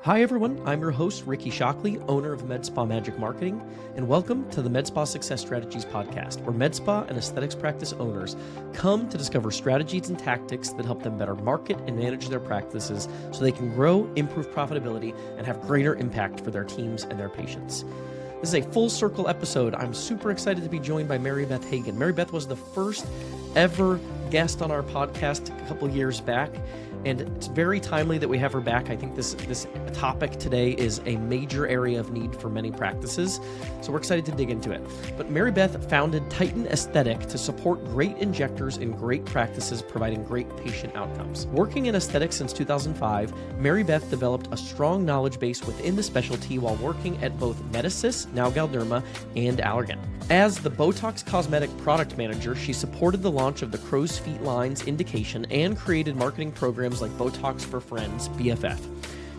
Hi everyone, I'm your host, Ricky Shockley, owner of MedSpa Magic Marketing, and welcome to the MedSpa Success Strategies podcast, where MedSpa and aesthetics practice owners come to discover strategies and tactics that help them better market and manage their practices so they can grow, improve profitability, and have greater impact for their teams and their patients. This is a full circle episode. I'm super excited to be joined by Mary Beth Hagen. Mary Beth was the first ever guest on our podcast a couple years back, and it's very timely that we have her back. I think this topic today is a major area of need for many practices, so we're excited to dig into it. But Mary Beth founded Titan Aesthetic to support great injectors in great practices, providing great patient outcomes. Working in aesthetics since 2005, Mary Beth developed a strong knowledge base within the specialty while working at both Medicis, now Galderma, and Allergan. As the Botox Cosmetic Product Manager, she supported the launch of the Crow's Feet Line's indication and created marketing programs like Botox for Friends, BFF.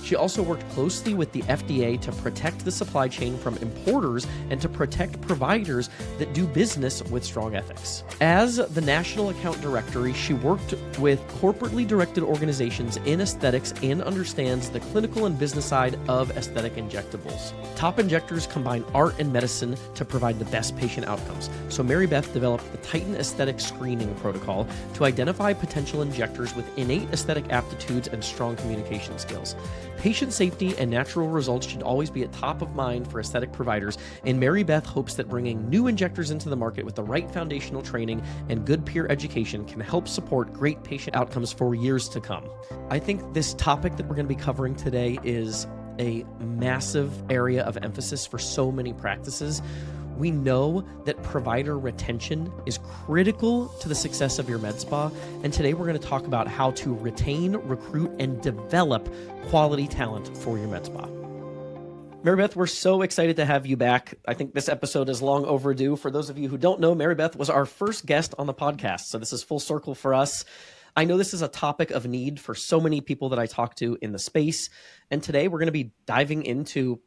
She also worked closely with the FDA to protect the supply chain from importers and to protect providers that do business with strong ethics. As the National Account Directory, she worked with corporately directed organizations in aesthetics and understands the clinical and business side of aesthetic injectables. Top injectors combine art and medicine to provide the best patient outcomes. So Mary Beth developed the Titan Aesthetic Screening Protocol to identify potential injectors with innate aesthetic aptitudes and strong communication skills. Patient safety and natural results should always be at top of mind for aesthetic providers, and Mary Beth hopes that bringing new injectors into the market with the right foundational training and good peer education can help support great patient outcomes for years to come. I think this topic that we're going to be covering today is a massive area of emphasis for so many practices. We know that provider retention is critical to the success of your med spa, and today we're going to talk about how to retain, recruit, and develop quality talent for your med spa. Mary Beth, we're so excited to have you back. I think this episode is long overdue. For those of you who don't know, Mary Beth was our first guest on the podcast, so this is full circle for us. I know this is a topic of need for so many people that I talk to in the space, and today we're going to be diving into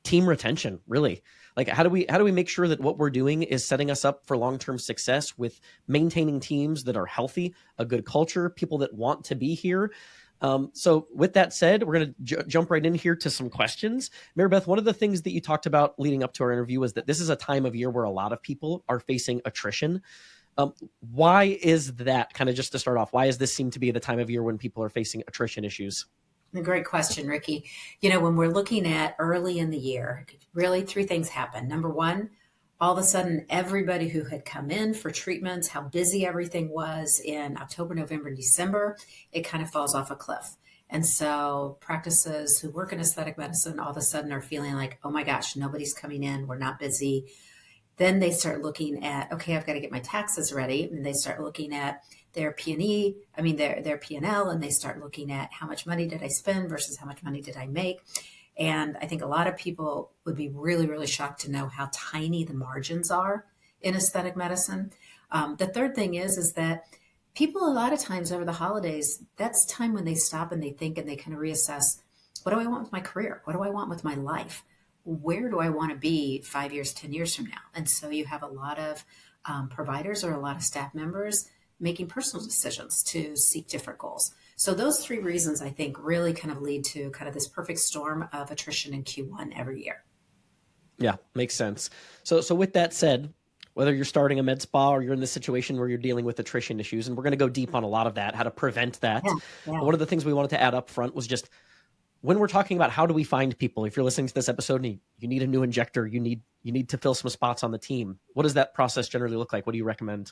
team retention, really. Like, how do we make sure that what we're doing is setting us up for long-term success with maintaining teams that are healthy, a good culture, people that want to be here. So with that said, we're going to jump right in here to some questions. Mary Beth, one of the things that you talked about leading up to our interview was that this is a time of year where a lot of people are facing attrition. Why is that, kind of just to start off, why does this seem to be the time of year when people are facing attrition issues? A great question, Ricky. You know, when we're looking at early in the year, really three things happen. Number one, all of a sudden, everybody who had come in for treatments, how busy everything was in October, November, December, it kind of falls off a cliff. And so practices who work in aesthetic medicine all of a sudden are feeling like, oh my gosh, nobody's coming in. We're not busy. Then they start looking at, okay, I've got to get my taxes ready. And they start looking at their P&E, their P&L, and they start looking at how much money did I spend versus how much money did I make. And I think a lot of people would be really, really shocked to know how tiny the margins are in aesthetic medicine. The third thing is that people a lot of times over the holidays, that's time when they stop and they think and they kind of reassess, what do I want with my career? What do I want with my life? Where do I want to be 5 years, 10 years from now? And so you have a lot of providers or a lot of staff members making personal decisions to seek different goals. So those three reasons, I think, really kind of lead to kind of this perfect storm of attrition in Q1 every year. Yeah, makes sense. So with that said, whether you're starting a med spa or you're in this situation where you're dealing with attrition issues, and we're going to go deep on a lot of that, how to prevent that. Yeah. One of the things we wanted to add up front was just when we're talking about how do we find people, if you're listening to this episode and you need a new injector, you need to fill some spots on the team. What does that process generally look like? What do you recommend?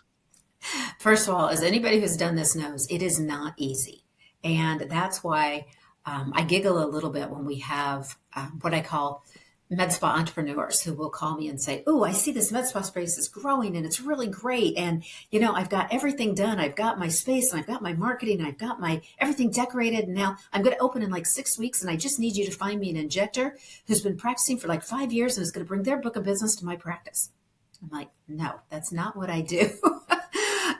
First of all, as anybody who's done this knows, it is not easy. And that's why I giggle a little bit when we have what I call med spa entrepreneurs who will call me and say, oh, I see this med spa space is growing and it's really great. And, you know, I've got everything done. I've got my space and I've got my marketing. And I've got my everything decorated. And now I'm going to open in like 6 weeks. And I just need you to find me an injector who's been practicing for like 5 years and is going to bring their book of business to my practice. I'm like, no, that's not what I do.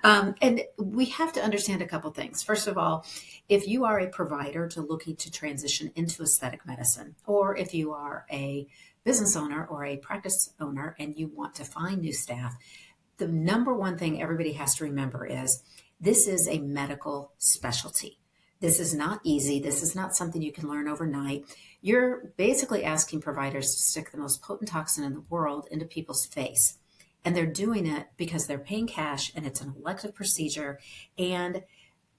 And we have to understand a couple things. First of all, if you are a provider looking to transition into aesthetic medicine, or if you are a business owner or a practice owner and you want to find new staff, the number one thing everybody has to remember is this is a medical specialty. This is not easy. This is not something you can learn overnight. You're basically asking providers to stick the most potent toxin in the world into people's face. And they're doing it because they're paying cash and it's an elective procedure. And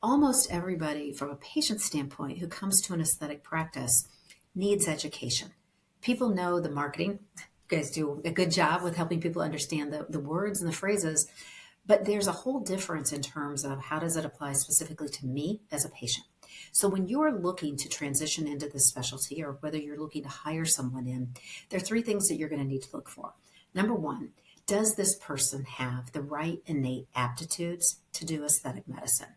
almost everybody, from a patient standpoint, who comes to an aesthetic practice needs education. People know the marketing. You guys do a good job with helping people understand the words and the phrases. But there's a whole difference in terms of how does it apply specifically to me as a patient. So when you're looking to transition into this specialty, or whether you're looking to hire someone in, there are three things that you're going to need to look for. Number one, does this person have the right innate aptitudes to do aesthetic medicine?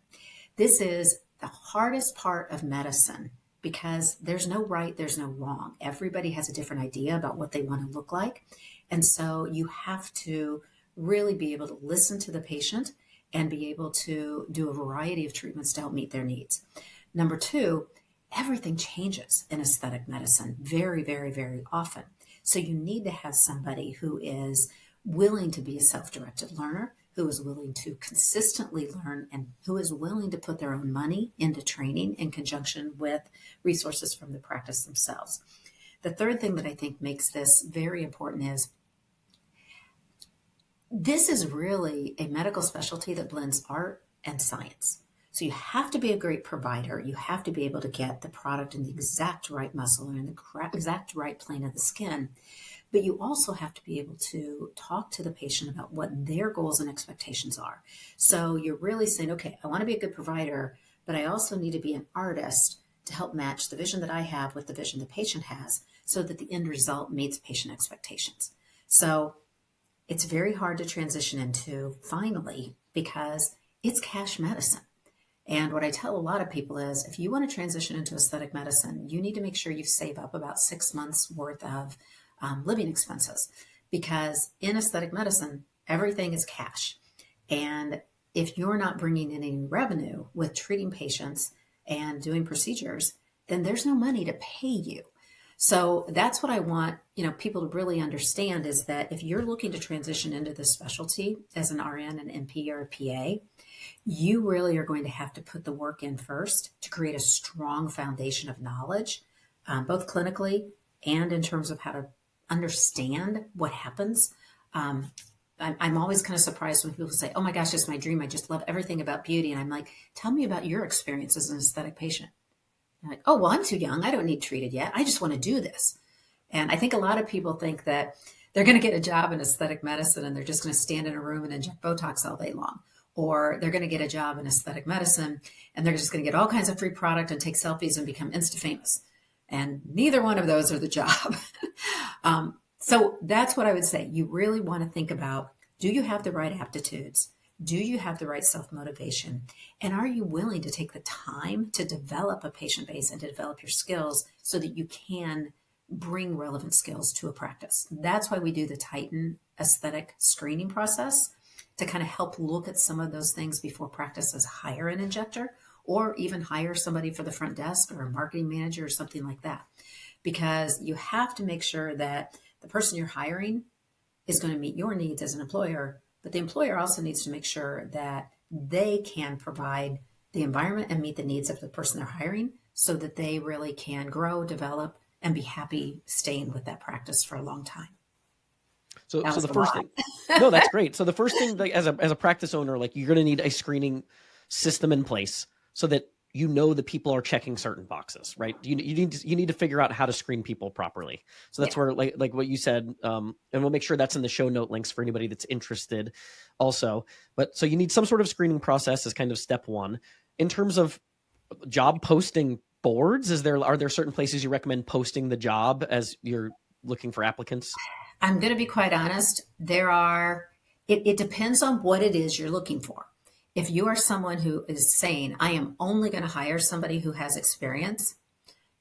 This is the hardest part of medicine because there's no right, there's no wrong. Everybody has a different idea about what they want to look like. And so you have to really be able to listen to the patient and be able to do a variety of treatments to help meet their needs. Number two, everything changes in aesthetic medicine very, very, very often. So you need to have somebody who is willing to be a self-directed learner, who is willing to consistently learn, and who is willing to put their own money into training in conjunction with resources from the practice themselves. The third thing that I think makes this very important is this is really a medical specialty that blends art and science. So you have to be a great provider. You have to be able to get the product in the exact right muscle or in the exact right plane of the skin. But you also have to be able to talk to the patient about what their goals and expectations are. So you're really saying, okay, I want to be a good provider, but I also need to be an artist to help match the vision that I have with the vision the patient has so that the end result meets patient expectations. So it's very hard to transition into finally because it's cash medicine. And what I tell a lot of people is if you want to transition into aesthetic medicine, you need to make sure you save up about 6 months worth of living expenses, because in aesthetic medicine, everything is cash. And if you're not bringing in any revenue with treating patients and doing procedures, then there's no money to pay you. So that's what I want, people to really understand is that if you're looking to transition into this specialty as an RN, an NP, or a PA, you really are going to have to put the work in first to create a strong foundation of knowledge, both clinically and in terms of how to understand what happens. I'm always kind of surprised when people say, oh my gosh, it's my dream. I just love everything about beauty. And I'm like, tell me about your experience as an aesthetic patient. They're like, oh, well, I'm too young. I don't need treated yet. I just want to do this. And I think a lot of people think that they're going to get a job in aesthetic medicine and they're just going to stand in a room and inject Botox all day long. Or they're going to get a job in aesthetic medicine and they're just going to get all kinds of free product and take selfies and become Insta famous. And neither one of those are the job. So that's what I would say. You really want to think about, do you have the right aptitudes? Do you have the right self-motivation? And are you willing to take the time to develop a patient base and to develop your skills so that you can bring relevant skills to a practice? That's why we do the Titan aesthetic screening process, to kind of help look at some of those things before practices hire an injector or even hire somebody for the front desk or a marketing manager or something like that. Because you have to make sure that the person you're hiring is going to meet your needs as an employer, but the employer also needs to make sure that they can provide the environment and meet the needs of the person they're hiring so that they really can grow, develop, and be happy staying with that practice for a long time. So the first thing, no, that's great. So the first thing, like, as a practice owner, like, you're going to need a screening system in place so that the people are checking certain boxes, right? You need to figure out how to screen people properly. So that's where, like what you said, and we'll make sure that's in the show note links for anybody that's interested also. But so you need some sort of screening process as kind of step one. In terms of job posting boards, are there certain places you recommend posting the job as you're looking for applicants? I'm going to be quite honest. It depends on what it is you're looking for. If you are someone who is saying, I am only going to hire somebody who has experience,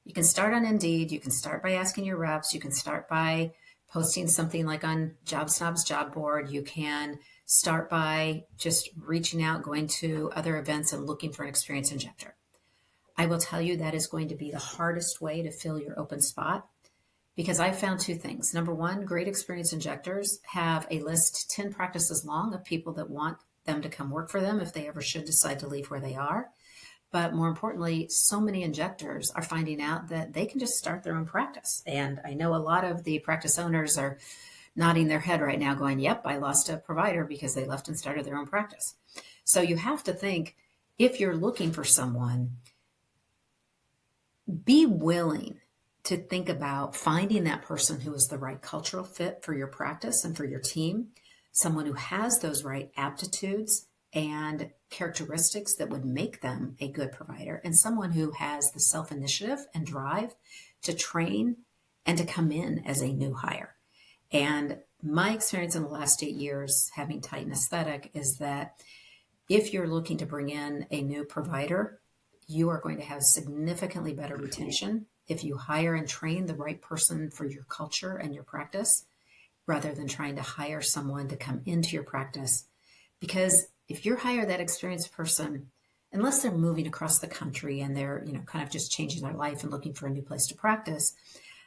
you can start on Indeed. You can start by asking your reps. You can start by posting something like on JobSnob's job board. You can start by just reaching out, going to other events and looking for an experienced injector. I will tell you that is going to be the hardest way to fill your open spot, because I found two things. Number one, great experienced injectors have a list 10 practices long of people that want them to come work for them if they ever should decide to leave where they are. But more importantly, so many injectors are finding out that they can just start their own practice. And I know a lot of the practice owners are nodding their head right now going, yep, I lost a provider because they left and started their own practice. So you have to think, if you're looking for someone, be willing to think about finding that person who is the right cultural fit for your practice and for your team, someone who has those right aptitudes and characteristics that would make them a good provider, and someone who has the self-initiative and drive to train and to come in as a new hire. And my experience in the last 8 years having Titan Aesthetic is that if you're looking to bring in a new provider, you are going to have significantly better retention if you hire and train the right person for your culture and your practice, rather than trying to hire someone to come into your practice. Because if you hire that experienced person, unless they're moving across the country and they're, kind of just changing their life and looking for a new place to practice,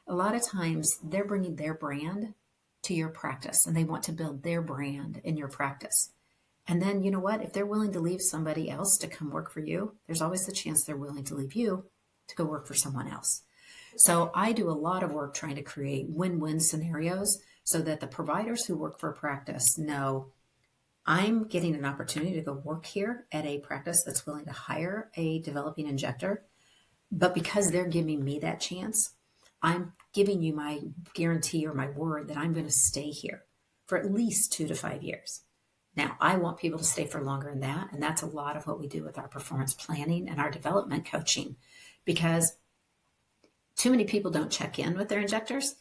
a lot of times they're bringing their brand to your practice and they want to build their brand in your practice. And then, you know what? If they're willing to leave somebody else to come work for you, there's always the chance they're willing to leave you to go work for someone else. So I do a lot of work trying to create win-win scenarios so that the providers who work for a practice know I'm getting an opportunity to go work here at a practice that's willing to hire a developing injector. But because they're giving me that chance, I'm giving you my guarantee or my word that I'm going to stay here for at least 2 to 5 years. Now, I want people to stay for longer than that. And that's a lot of what we do with our performance planning and our development coaching, because too many people don't check in with their injectors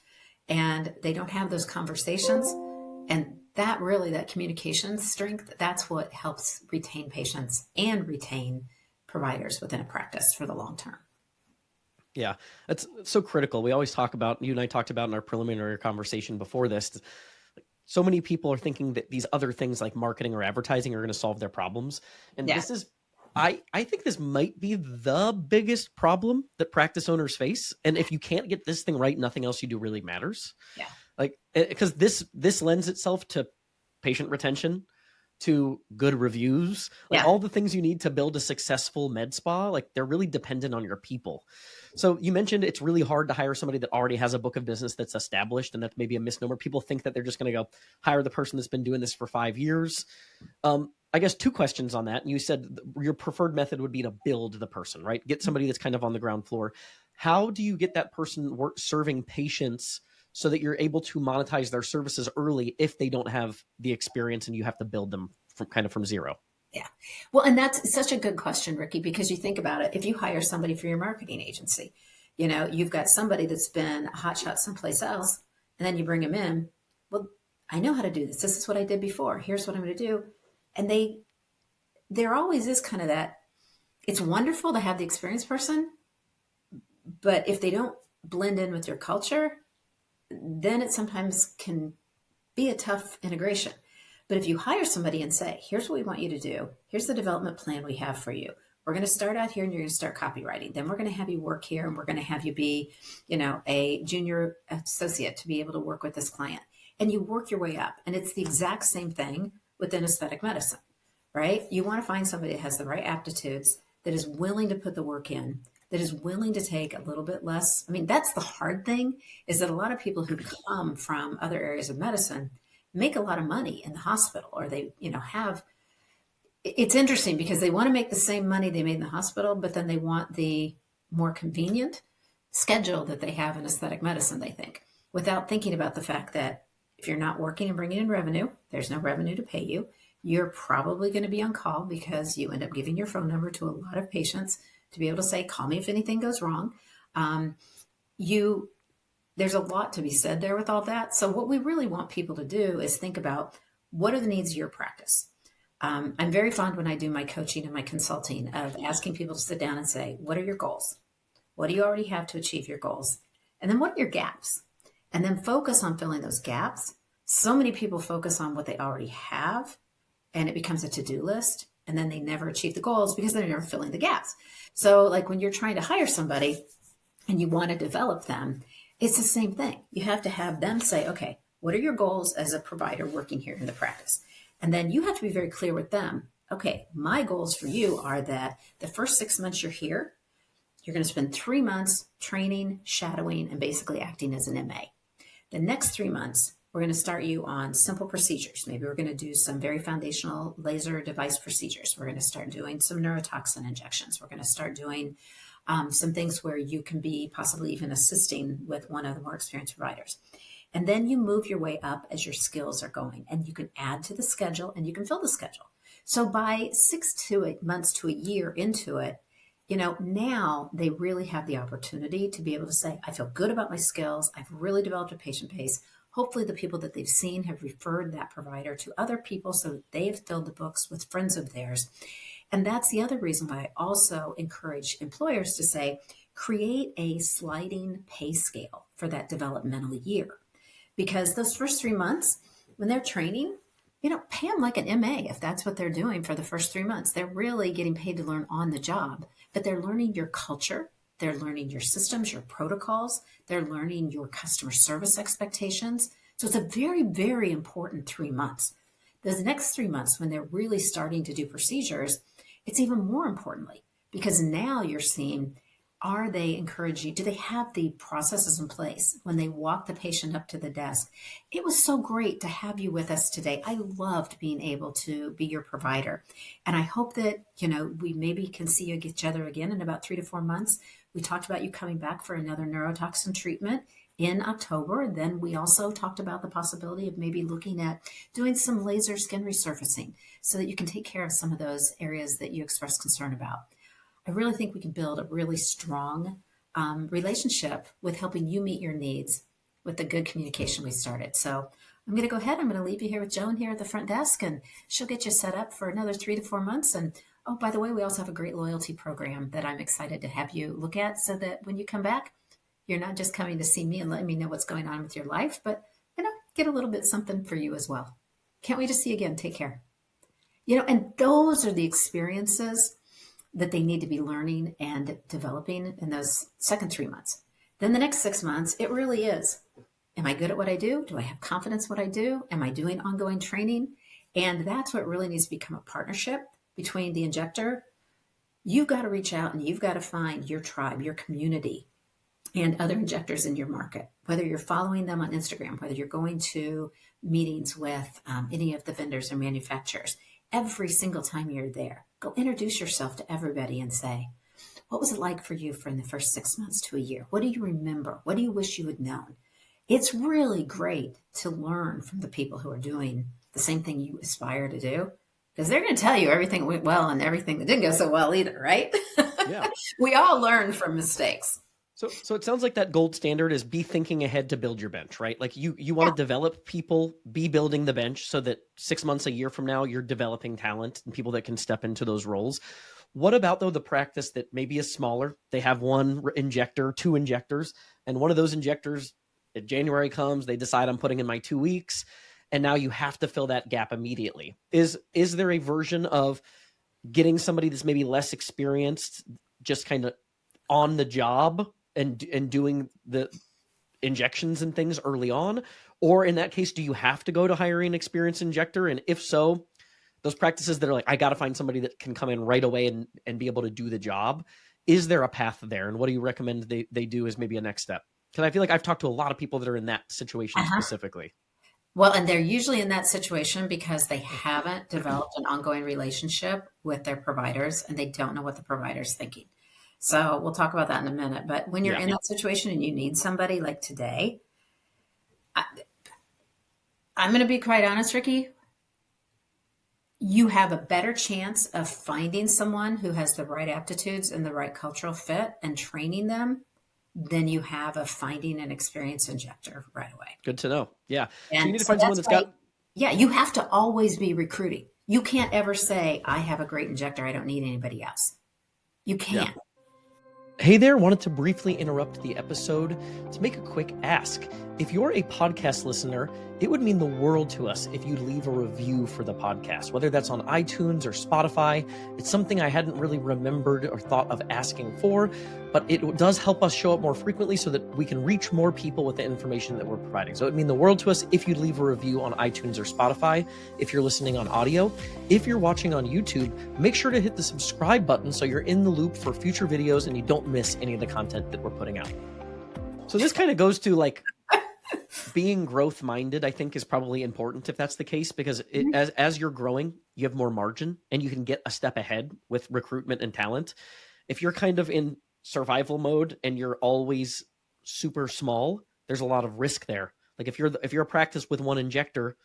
and they don't have those conversations. And that communication strength, that's what helps retain patients and retain providers within a practice for the long term. Yeah, that's so critical. We always talk about, you and I talked about in our preliminary conversation before this, so many people are thinking that these other things like marketing or advertising are going to solve their problems. And this is, I think this might be the biggest problem that practice owners face. And if you can't get this thing right, nothing else you do really matters. Yeah. Like, because this lends itself to patient retention, to good reviews, like all the things you need to build a successful med spa, like they're really dependent on your people. So you mentioned it's really hard to hire somebody that already has a book of business that's established, and that's maybe a misnomer. People think that they're just going to go hire the person that's been doing this for 5 years. I guess 2 questions on that. You said your preferred method would be to build the person, right? Get somebody that's kind of on the ground floor. How do you get that person serving patients so that you're able to monetize their services early if they don't have the experience and you have to build them from zero? Yeah. Well, and that's such a good question, Ricky, because you think about it. If you hire somebody for your marketing agency, you've got somebody that's been a hotshot someplace else, and then you bring them in. Well, I know how to do this. This is what I did before. Here's what I'm going to do. And there always is kind of that. It's wonderful to have the experienced person, but if they don't blend in with your culture, then it sometimes can be a tough integration. But if you hire somebody and say, here's what we want you to do, here's the development plan we have for you. We're going to start out here and you're going to start copywriting. Then we're going to have you work here and we're going to have you be, a junior associate to be able to work with this client. And you work your way up. And it's the exact same thing within aesthetic medicine, right? You want to find somebody that has the right aptitudes, that is willing to put the work in, that is willing to take a little bit less. I mean, that's the hard thing, is that a lot of people who come from other areas of medicine make a lot of money in the hospital, or they, it's interesting because they want to make the same money they made in the hospital, but then they want the more convenient schedule that they have in aesthetic medicine, they think, without thinking about the fact that if you're not working and bringing in revenue, there's no revenue to pay you. You're probably going to be on call because you end up giving your phone number to a lot of patients to be able to say, call me if anything goes wrong. There's a lot to be said there with all that. So what we really want people to do is think about, what are the needs of your practice? I'm very fond when I do my coaching and my consulting of asking people to sit down and say, what are your goals? What do you already have to achieve your goals? And then what are your gaps? And then focus on filling those gaps. So many people focus on what they already have and it becomes a to-do list. And then they never achieve the goals because they're never filling the gaps. So like when you're trying to hire somebody and you want to develop them, it's the same thing. You have to have them say, okay, what are your goals as a provider working here in the practice? And then you have to be very clear with them okay, my goals for you are that the first 6 months you're here, you're going to spend 3 months training, shadowing, and basically acting as an MA. The next 3 months, we're going to start you on simple procedures. Maybe we're going to do some very foundational laser device procedures. We're going to start doing some neurotoxin injections. We're going to start doing some things where you can be possibly even assisting with one of the more experienced providers. And then you move your way up as your skills are going, and you can add to the schedule and you can fill the schedule. So by 6 to 8 months to a year into it, now they really have the opportunity to be able to say, I feel good about my skills. I've really developed a patient base. Hopefully the people that they've seen have referred that provider to other people so that they've filled the books with friends of theirs. And that's the other reason why I also encourage employers to say, create a sliding pay scale for that developmental year. Because those first 3 months, when they're training, pay them like an MA if that's what they're doing for the first 3 months. They're really getting paid to learn on the job, but they're learning your culture. They're learning your systems, your protocols. They're learning your customer service expectations. So it's a very, very important 3 months. Those next 3 months, when they're really starting to do procedures, it's even more importantly, because now you're seeing, are they encouraging? Do they have the processes in place when they walk the patient up to the desk? It was so great to have you with us today. I loved being able to be your provider. And I hope that, we maybe can see each other again in about 3 to 4 months. We talked about you coming back for another neurotoxin treatment in October. Then we also talked about the possibility of maybe looking at doing some laser skin resurfacing so that you can take care of some of those areas that you expressed concern about. I really think we can build a really strong relationship with helping you meet your needs with the good communication we started. So I'm going to go ahead. I'm going to leave you here with Joan here at the front desk, and she'll get you set up for another 3 to 4 months. And oh, by the way, we also have a great loyalty program that I'm excited to have you look at so that when you come back, you're not just coming to see me and letting me know what's going on with your life, but, get a little bit something for you as well. Can't wait to see you again. Take care. And those are the experiences that they need to be learning and developing in those second 3 months. Then the next 6 months, it really is, am I good at what I do? Do I have confidence in what I do? Am I doing ongoing training? And that's what really needs to become a partnership between the injector. You've got to reach out and you've got to find your tribe, your community, and other injectors in your market, whether you're following them on Instagram, whether you're going to meetings with any of the vendors or manufacturers. Every single time you're there, go introduce yourself to everybody and say, what was it like for you in the first 6 months to a year? What do you remember? What do you wish you had known? It's really great to learn from the people who are doing the same thing you aspire to do, because they're going to tell you everything that went well and everything that didn't go so well either, right? Yeah. We all learn from mistakes. So it sounds like that gold standard is be thinking ahead to build your bench, right? Like you want to develop people, be building the bench so that 6 months, a year from now, you're developing talent and people that can step into those roles. What about, though, the practice that maybe is smaller? They have one injector, 2 injectors, and one of those injectors, if January comes, they decide I'm putting in my 2 weeks, and now you have to fill that gap immediately. Is there a version of getting somebody that's maybe less experienced, just kind of on the job and doing the injections and things early on? Or in that case, do you have to go to hiring an experienced injector? And if so, those practices that are like, I got to find somebody that can come in right away and be able to do the job. Is there a path there? And what do you recommend they do as maybe a next step? Because I feel like I've talked to a lot of people that are in that situation specifically. Well, and they're usually in that situation because they haven't developed an ongoing relationship with their providers and they don't know what the provider's thinking. So we'll talk about that in a minute. But when you're in that situation and you need somebody like today, I'm going to be quite honest, Ricky. You have a better chance of finding someone who has the right aptitudes and the right cultural fit and training them than you have of finding an experienced injector right away. Good to know. Yeah. And so you need to find someone that's got... Yeah, you have to always be recruiting. You can't ever say, I have a great injector, I don't need anybody else. You can't. Yeah. Hey there, wanted to briefly interrupt the episode to make a quick ask. If you're a podcast listener, it would mean the world to us if you leave a review for the podcast, whether that's on iTunes or Spotify. It's something I hadn't really remembered or thought of asking for, but it does help us show up more frequently so that we can reach more people with the information that we're providing. So it would mean the world to us if you'd leave a review on iTunes or Spotify, if you're listening on audio. If you're watching on YouTube, make sure to hit the subscribe button so you're in the loop for future videos and you don't miss any of the content that we're putting out. So this kind of goes to like being growth minded, I think, is probably important if that's the case, because as you're growing, you have more margin and you can get a step ahead with recruitment and talent. If you're kind of in survival mode and you're always super small, there's a lot of risk there. Like if you're a practice with one injector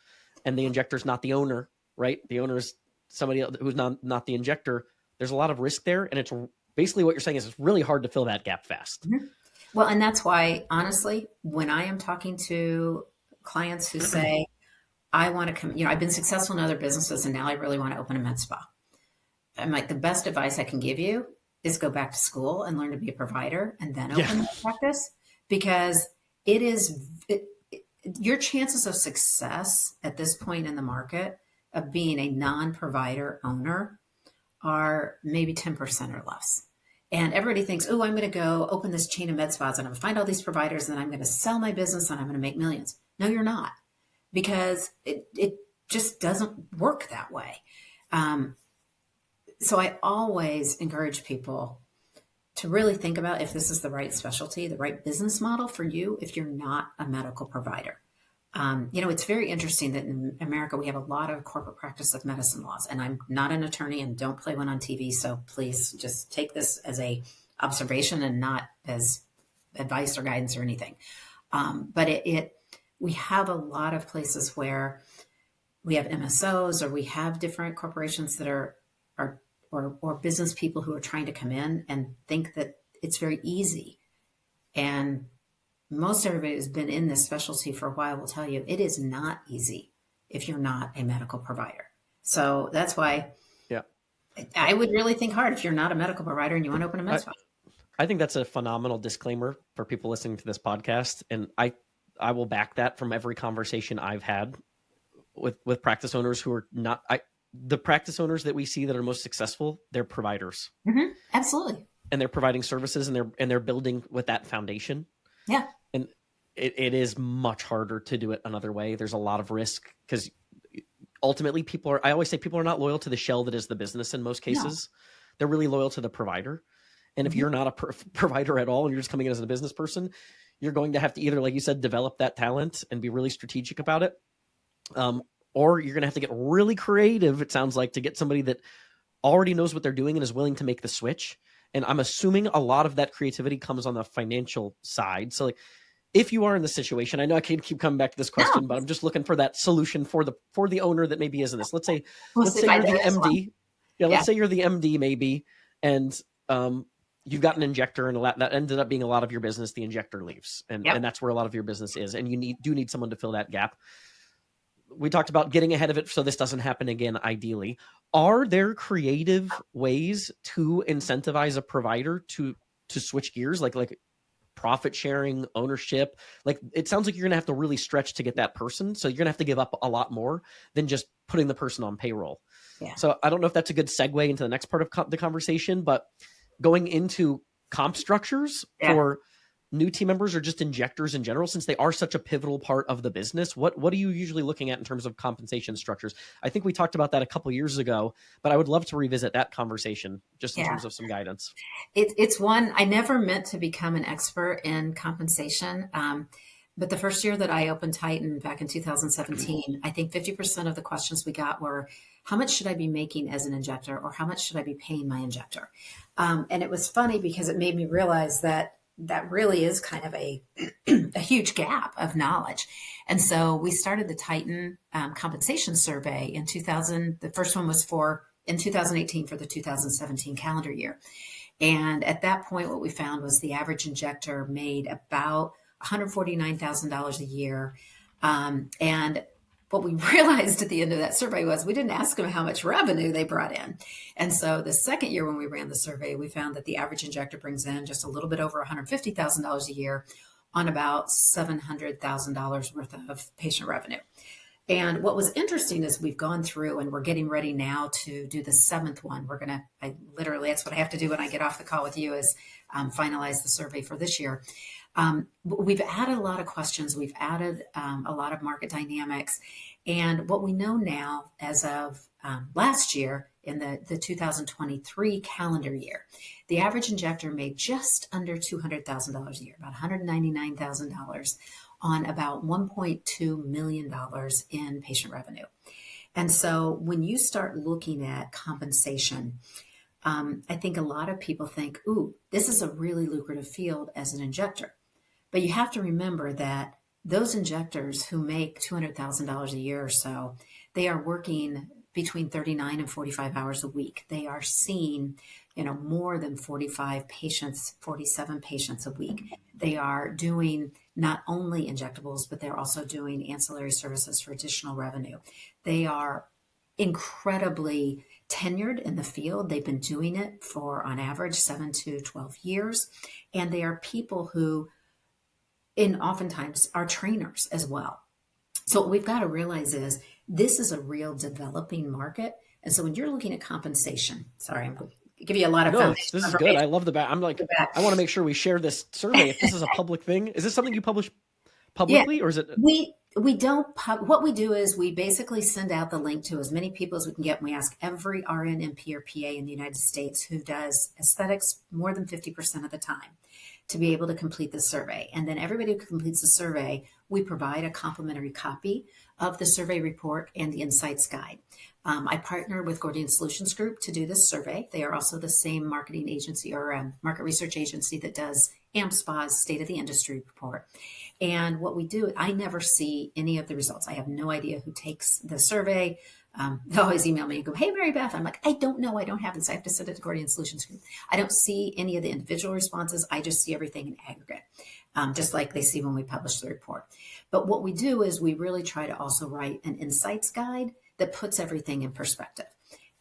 and the injector's not the owner, right? The owner's somebody else who's not the injector. There's a lot of risk there. And it's basically what you're saying is it's really hard to fill that gap fast. Mm-hmm. Well, and that's why, honestly, when I am talking to clients who say, I want to come, I've been successful in other businesses and now I really want to open a med spa. I'm like, the best advice I can give you is go back to school and learn to be a provider and then open a practice, because your chances of success at this point in the market of being a non-provider owner are maybe 10% or less. And everybody thinks, oh, I'm going to go open this chain of med spas and I'm going to find all these providers and I'm going to sell my business and I'm going to make millions. No, you're not, because it just doesn't work that way. So I always encourage people to really think about if this is the right specialty, the right business model for you if you're not a medical provider. It's very interesting that in America, we have a lot of corporate practice of medicine laws, and I'm not an attorney and don't play one on TV. So please just take this as a observation and not as advice or guidance or anything. But we have a lot of places where we have MSOs or we have different corporations that are or business people who are trying to come in and think that it's very easy. And most everybody who's been in this specialty for a while will tell you it is not easy if you're not a medical provider. So that's why I would really think hard if you're not a medical provider and you want to open a med spa. I think that's a phenomenal disclaimer for people listening to this podcast. And I will back that from every conversation I've had with practice owners who are not, the practice owners that we see that are most successful, they're providers. Mm-hmm. Absolutely. And they're providing services and they're building with that foundation. Yeah. And it is much harder to do it another way. There's a lot of risk because ultimately I always say people are not loyal to the shell that is the business in most cases. No. They're really loyal to the provider. And if you're not a provider at all and you're just coming in as a business person, you're going to have to either, like you said, develop that talent and be really strategic about it. Or you're going to have to get really creative, it sounds like, to get somebody that already knows what they're doing and is willing to make the switch. And I'm assuming a lot of that creativity comes on the financial side. So like, if you are in the situation, I know I can't keep coming back to this question, but I'm just looking for that solution for the owner that maybe is in this. Let's say you're the MD. Let's say you're the MD maybe, and you've got an injector, and that ended up being a lot of your business. The injector leaves, and that's where a lot of your business is, and you do need someone to fill that gap. We talked about getting ahead of it so this doesn't happen again, ideally. Are there creative ways to incentivize a provider to switch gears, like profit sharing, ownership? Like, it sounds like you're going to have to really stretch to get that person. So you're going to have to give up a lot more than just putting the person on payroll. Yeah. So I don't know if that's a good segue into the next part of the conversation, but going into comp structures for new team members or just injectors in general, since they are such a pivotal part of the business, what are you usually looking at in terms of compensation structures? I think we talked about that a couple of years ago, but I would love to revisit that conversation just in terms of some guidance. It's one, I never meant to become an expert in compensation. But the first year that I opened Titan back in 2017, I think 50% of the questions we got were, how much should I be making as an injector, or how much should I be paying my injector? And it was funny because it made me realize that really is kind of a huge gap of knowledge. And so we started the Titan compensation survey in 2000. The first one was in 2018 for the 2017 calendar year. And at that point, what we found was the average injector made about $149,000 a year. And what we realized at the end of that survey was we didn't ask them how much revenue they brought in. And so the second year when we ran the survey, we found that the average injector brings in just a little bit over $150,000 a year on about $700,000 worth of patient revenue. And what was interesting is we've gone through and we're getting ready now to do the seventh one. That's what I have to do when I get off the call with you is finalize the survey for this year. We've added a lot of questions. We've added a lot of market dynamics. And what we know now as of last year in the 2023 calendar year, the average injector made just under $200,000 a year, about $199,000 on about $1.2 million in patient revenue. And so when you start looking at compensation, I think a lot of people think, ooh, this is a really lucrative field as an injector. But you have to remember that those injectors who make $200,000 a year or so, they are working between 39 and 45 hours a week. They are seeing, more than 47 patients a week. They are doing not only injectables, but they're also doing ancillary services for additional revenue. They are incredibly tenured in the field. They've been doing it for, on average, 7 to 12 years. And they are people who, oftentimes, are trainers as well. So what we've got to realize is this is a real developing market. And so when you're looking at compensation, sorry, I'm going to give you a lot of this is good. I love the back. I'm like, I want to make sure we share this survey. If this is a public thing, is this something you publish publicly, or is it? We don't. What we do is we basically send out the link to as many people as we can get. And we ask every RN, NP, or PA in the United States who does aesthetics more than 50% of the time to be able to complete the survey. And then everybody who completes the survey, we provide a complimentary copy of the survey report and the insights guide. I partner with Gordian Solutions Group to do this survey. They are also the same marketing agency or market research agency that does AmSpa's State of the Industry report. And what we do, I never see any of the results. I have no idea who takes the survey. They always email me and go, hey, Mary Beth. I'm like, I don't know. I don't have it. So I have to send it to Gordian Solutions Group. I don't see any of the individual responses. I just see everything in aggregate, just like they see when we publish the report. But what we do is we really try to also write an insights guide that puts everything in perspective.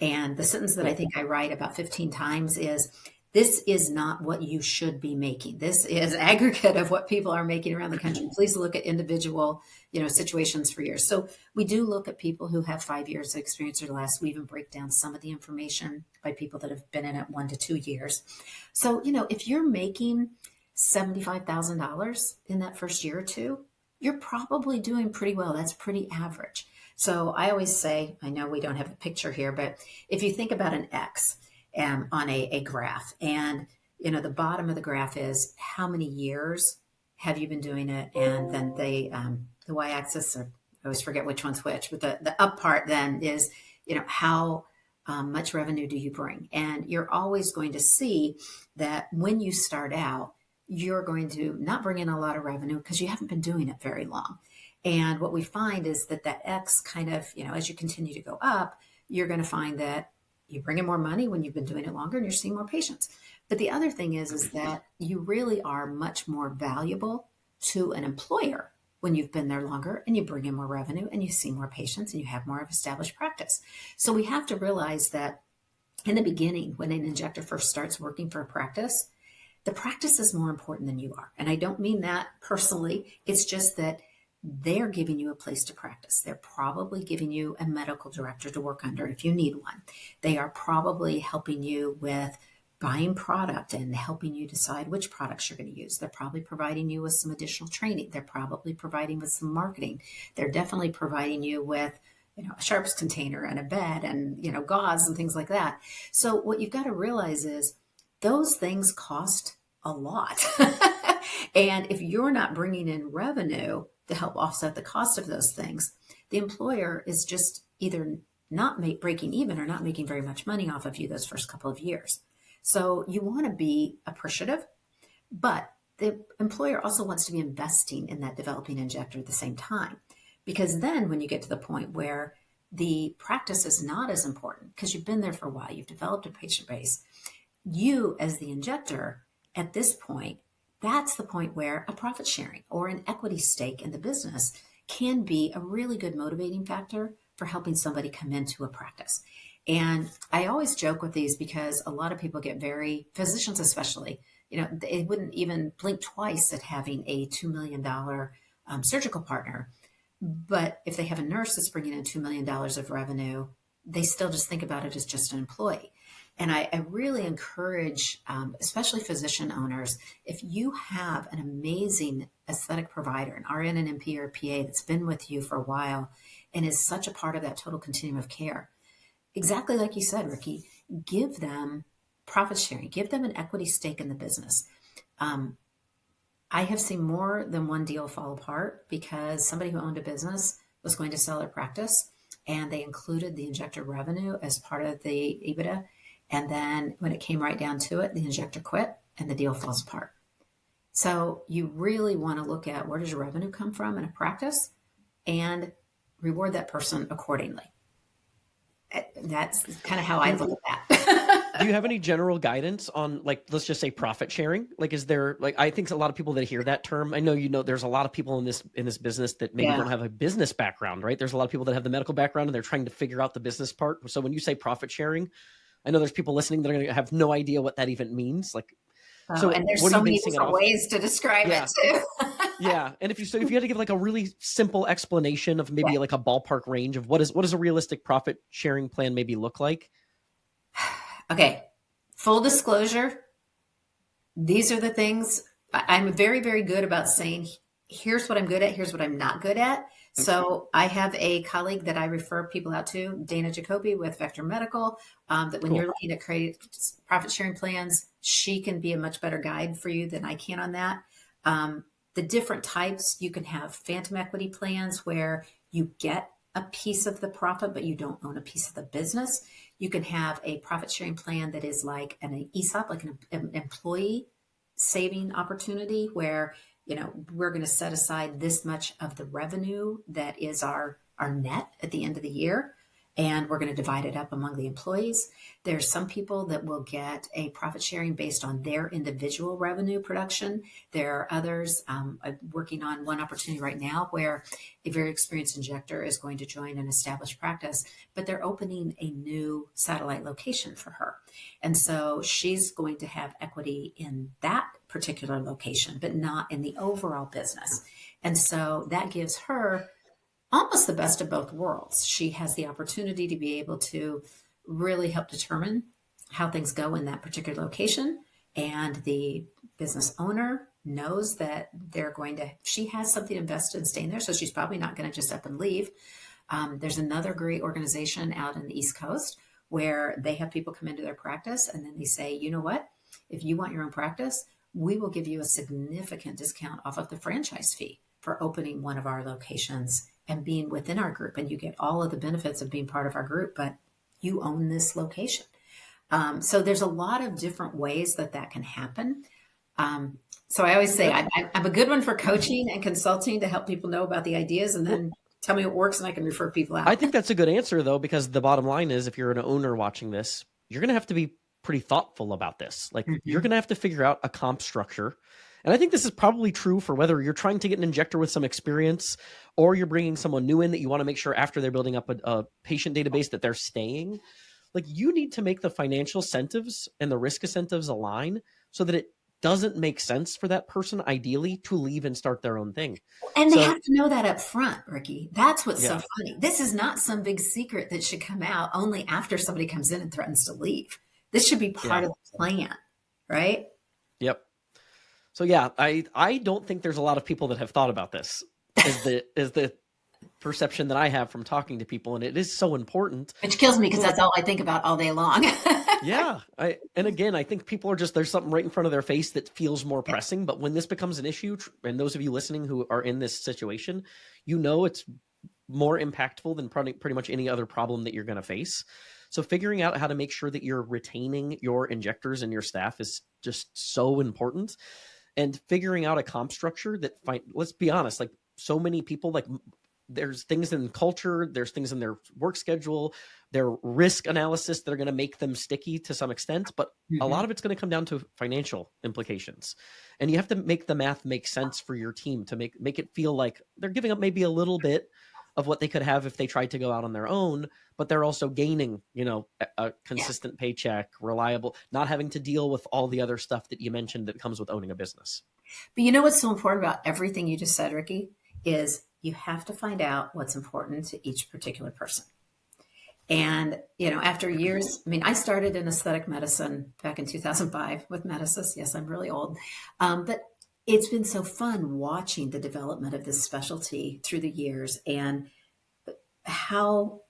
And the sentence that I think I write about 15 times is, this is not what you should be making. This is aggregate of what people are making around the country. Please look at individual, situations for years. So we do look at people who have 5 years of experience or less. We even break down some of the information by people that have been in it 1 to 2 years. So, if you're making $75,000 in that first year or two, you're probably doing pretty well. That's pretty average. So I always say, I know we don't have a picture here, but if you think about an X, on a graph, and the bottom of the graph is how many years have you been doing it, and then the y-axis, or I always forget which one's which, but the up part then is how much revenue do you bring. And you're always going to see that when you start out, you're going to not bring in a lot of revenue because you haven't been doing it very long. And what we find is that X kind of, as you continue to go up, you're going to find that you bring in more money when you've been doing it longer and you're seeing more patients. But the other thing is that you really are much more valuable to an employer when you've been there longer and you bring in more revenue and you see more patients and you have more of established practice. So we have to realize that in the beginning, when an injector first starts working for a practice, the practice is more important than you are. And I don't mean that personally. It's just that they're giving you a place to practice. They're probably giving you a medical director to work under if you need one. They are probably helping you with buying product and helping you decide which products you're going to use. They're probably providing you with some additional training. They're probably providing with some marketing. They're definitely providing you with a sharps container and a bed and gauze and things like that. So what you've got to realize is those things cost a lot. And if you're not bringing in revenue to help offset the cost of those things, the employer is just either not breaking even or not making very much money off of you those first couple of years. So you want to be appreciative, but the employer also wants to be investing in that developing injector at the same time. Because then when you get to the point where the practice is not as important because you've been there for a while, you've developed a patient base, you as the injector at this point, that's the point where a profit sharing or an equity stake in the business can be a really good motivating factor for helping somebody come into a practice. And I always joke with these because a lot of people get physicians especially, they wouldn't even blink twice at having a $2 million surgical partner. But if they have a nurse that's bringing in $2 million of revenue, they still just think about it as just an employee. And I really encourage, especially physician owners, if you have an amazing aesthetic provider, an RN, an NP, or a PA that's been with you for a while and is such a part of that total continuum of care, exactly like you said, Ricky, give them profit sharing, give them an equity stake in the business. I have seen more than one deal fall apart because somebody who owned a business was going to sell their practice and they included the injector revenue as part of the EBITDA. And then when it came right down to it, the injector quit and the deal falls apart. So you really want to look at where does your revenue come from in a practice and reward that person accordingly. That's kind of how I look at that. Do you have any general guidance on, like, let's just say profit sharing? Like, is there, like, I think a lot of people that hear that term, I know, there's a lot of people in this business that maybe don't have a business background, right? There's a lot of people that have the medical background and they're trying to figure out the business part. So when you say profit sharing, I know there's people listening that are going to have no idea what that even means. Like, so, and there's so many different ways to describe it too. Yeah. And if you had to give like a really simple explanation of maybe like a ballpark range of what does a realistic profit sharing plan maybe look like? Okay. Full disclosure. These are the things I'm very, very good about saying, here's what I'm good at. Here's what I'm not good at. So I have a colleague that I refer people out to, Dana Jacoby with Vector Medical, that when you're looking at creating profit sharing plans, she can be a much better guide for you than I can on that. The different types, you can have phantom equity plans where you get a piece of the profit, but you don't own a piece of the business. You can have a profit sharing plan that is like an ESOP, like an employee saving opportunity where, we're going to set aside this much of the revenue that is our net at the end of the year, and we're going to divide it up among the employees. There's some people that will get a profit sharing based on their individual revenue production. There are others. I'm working on one opportunity right now where a very experienced injector is going to join an established practice, but they're opening a new satellite location for her. And so she's going to have equity in that particular location, but not in the overall business. And so that gives her almost the best of both worlds. She has the opportunity to be able to really help determine how things go in that particular location. And the business owner knows that she has something invested in staying there. So she's probably not going to just up and leave. There's another great organization out in the East Coast where they have people come into their practice and then they say, you know what, if you want your own practice, we will give you a significant discount off of the franchise fee for opening one of our locations and being within our group. And you get all of the benefits of being part of our group, but you own this location. So there's a lot of different ways that can happen. So I always say I'm a good one for coaching and consulting to help people know about the ideas and then tell me what works and I can refer people out. I think that's a good answer though, because the bottom line is if you're an owner watching this, you're going to have to be pretty thoughtful about this. Like you're going to have to figure out a comp structure. And I think this is probably true for whether you're trying to get an injector with some experience or you're bringing someone new in that you want to make sure after they're building up a patient database that they're staying. Like you need to make the financial incentives and the risk incentives align so that it doesn't make sense for that person ideally to leave and start their own thing. And they have to know that up front, Ricky. That's what's so funny. This is not some big secret that should come out only after somebody comes in and threatens to leave. This should be part of the plan, right? Yep. So yeah, I don't think there's a lot of people that have thought about this is the perception that I have from talking to people. And it is so important. Which kills me because that's all I think about all day long. Yeah. And again, I think people are there's something right in front of their face that feels more pressing. But when this becomes an issue, and those of you listening who are in this situation, it's more impactful than pretty much any other problem that you're going to face. So figuring out how to make sure that you're retaining your injectors and your staff is just so important. And figuring out a comp structure that, let's be honest, like so many people, like there's things in culture, there's things in their work schedule, their risk analysis that are going to make them sticky to some extent, but a lot of it's going to come down to financial implications. And you have to make the math make sense for your team to make it feel like they're giving up maybe a little bit of what they could have if they tried to go out on their own, but they're also gaining, a consistent paycheck, reliable, not having to deal with all the other stuff that you mentioned that comes with owning a business. But you know what's so important about everything you just said, Ricky, is you have to find out what's important to each particular person. And, you know, after years, I mean, I started in aesthetic medicine back in 2005 with Medicis. Yes, I'm really old. But it's been so fun watching the development of this specialty through the years and how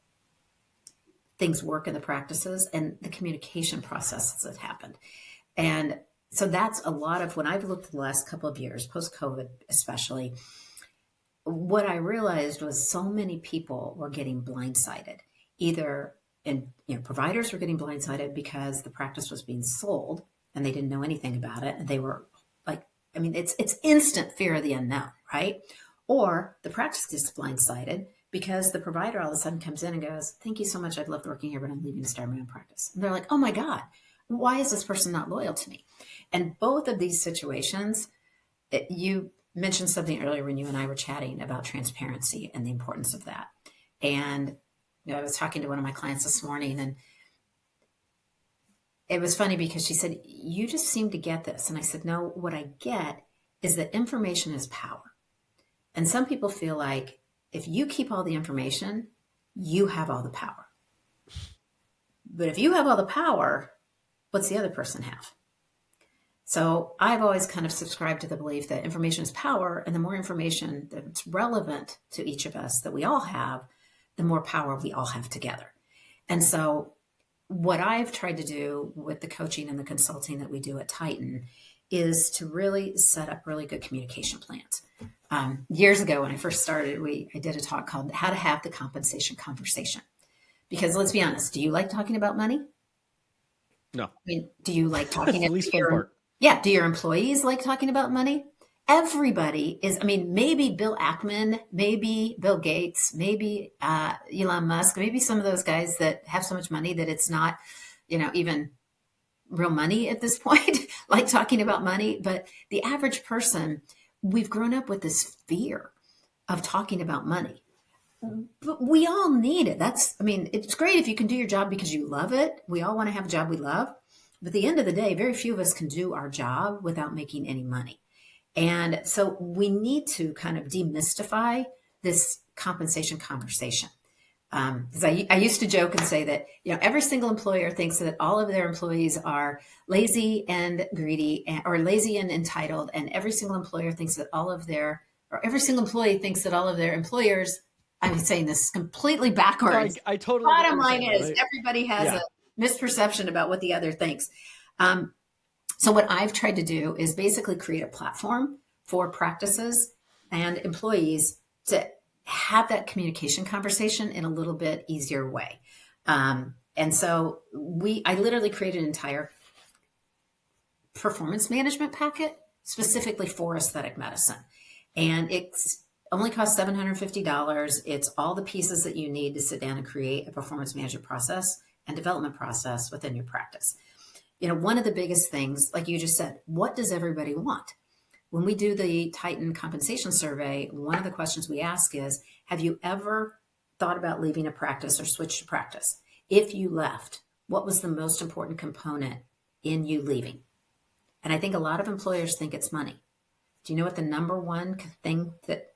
things work in the practices and the communication processes that happened. And so that's a lot of when I've looked at the last couple of years, post-COVID especially, what I realized was so many people were getting blindsided. Either, and you know, providers were getting blindsided because the practice was being sold and they didn't know anything about it. And they were like, I mean, it's instant fear of the unknown, right? Or the practice gets blindsided because the provider all of a sudden comes in and goes, thank you so much. I've loved working here, but I'm leaving to start my own practice. And they're like, oh my God, why is this person not loyal to me? And both of these situations, you mentioned something earlier when you and I were chatting about transparency and the importance of that. And you know, I was talking to one of my clients this morning, and it was funny because she said, you just seem to get this. And I said, no, what I get is that information is power. And some people feel like if you keep all the information, you have all the power. But if you have all the power, what's the other person have? So I've always kind of subscribed to the belief that information is power, and the more information that's relevant to each of us that we all have, the more power we all have together. And so what I've tried to do with the coaching and the consulting that we do at Titan is to really set up really good communication plans. Years ago, when I first started, I did a talk called How to Have the Compensation Conversation. Because let's be honest, do you like talking about money? No. I mean, do you like talking That's the least fun part. Yeah. Do your employees like talking about money? Everybody is, I mean, maybe Bill Ackman, maybe Bill Gates, maybe Elon Musk, maybe some of those guys that have so much money that it's not, you know, even real money at this point, like talking about money. But the average person, we've grown up with this fear of talking about money. But we all need it. I mean, it's great if you can do your job because you love it. We all want to have a job we love. But at the end of the day, very few of us can do our job without making any money. And so we need to kind of demystify this compensation conversation. Because I used to joke and say that, you know, every single employer thinks that all of their employees are lazy and greedy or lazy and entitled. And every single employer thinks that every single employee thinks that all of their employers, I'm saying this completely backwards. I totally. Bottom line is right? Everybody has a misperception about what the other thinks. So what I've tried to do is basically create a platform for practices and employees to have that communication conversation in a little bit easier way. And so I literally created an entire performance management packet specifically for aesthetic medicine. And it's only costs $750. It's all the pieces that you need to sit down and create a performance management process and development process within your practice. You know, one of the biggest things, like you just said, what does everybody want? When we do the Titan compensation survey, one of the questions we ask is, have you ever thought about leaving a practice or switched to practice? If you left, what was the most important component in you leaving? And I think a lot of employers think it's money. Do you know what the number one thing that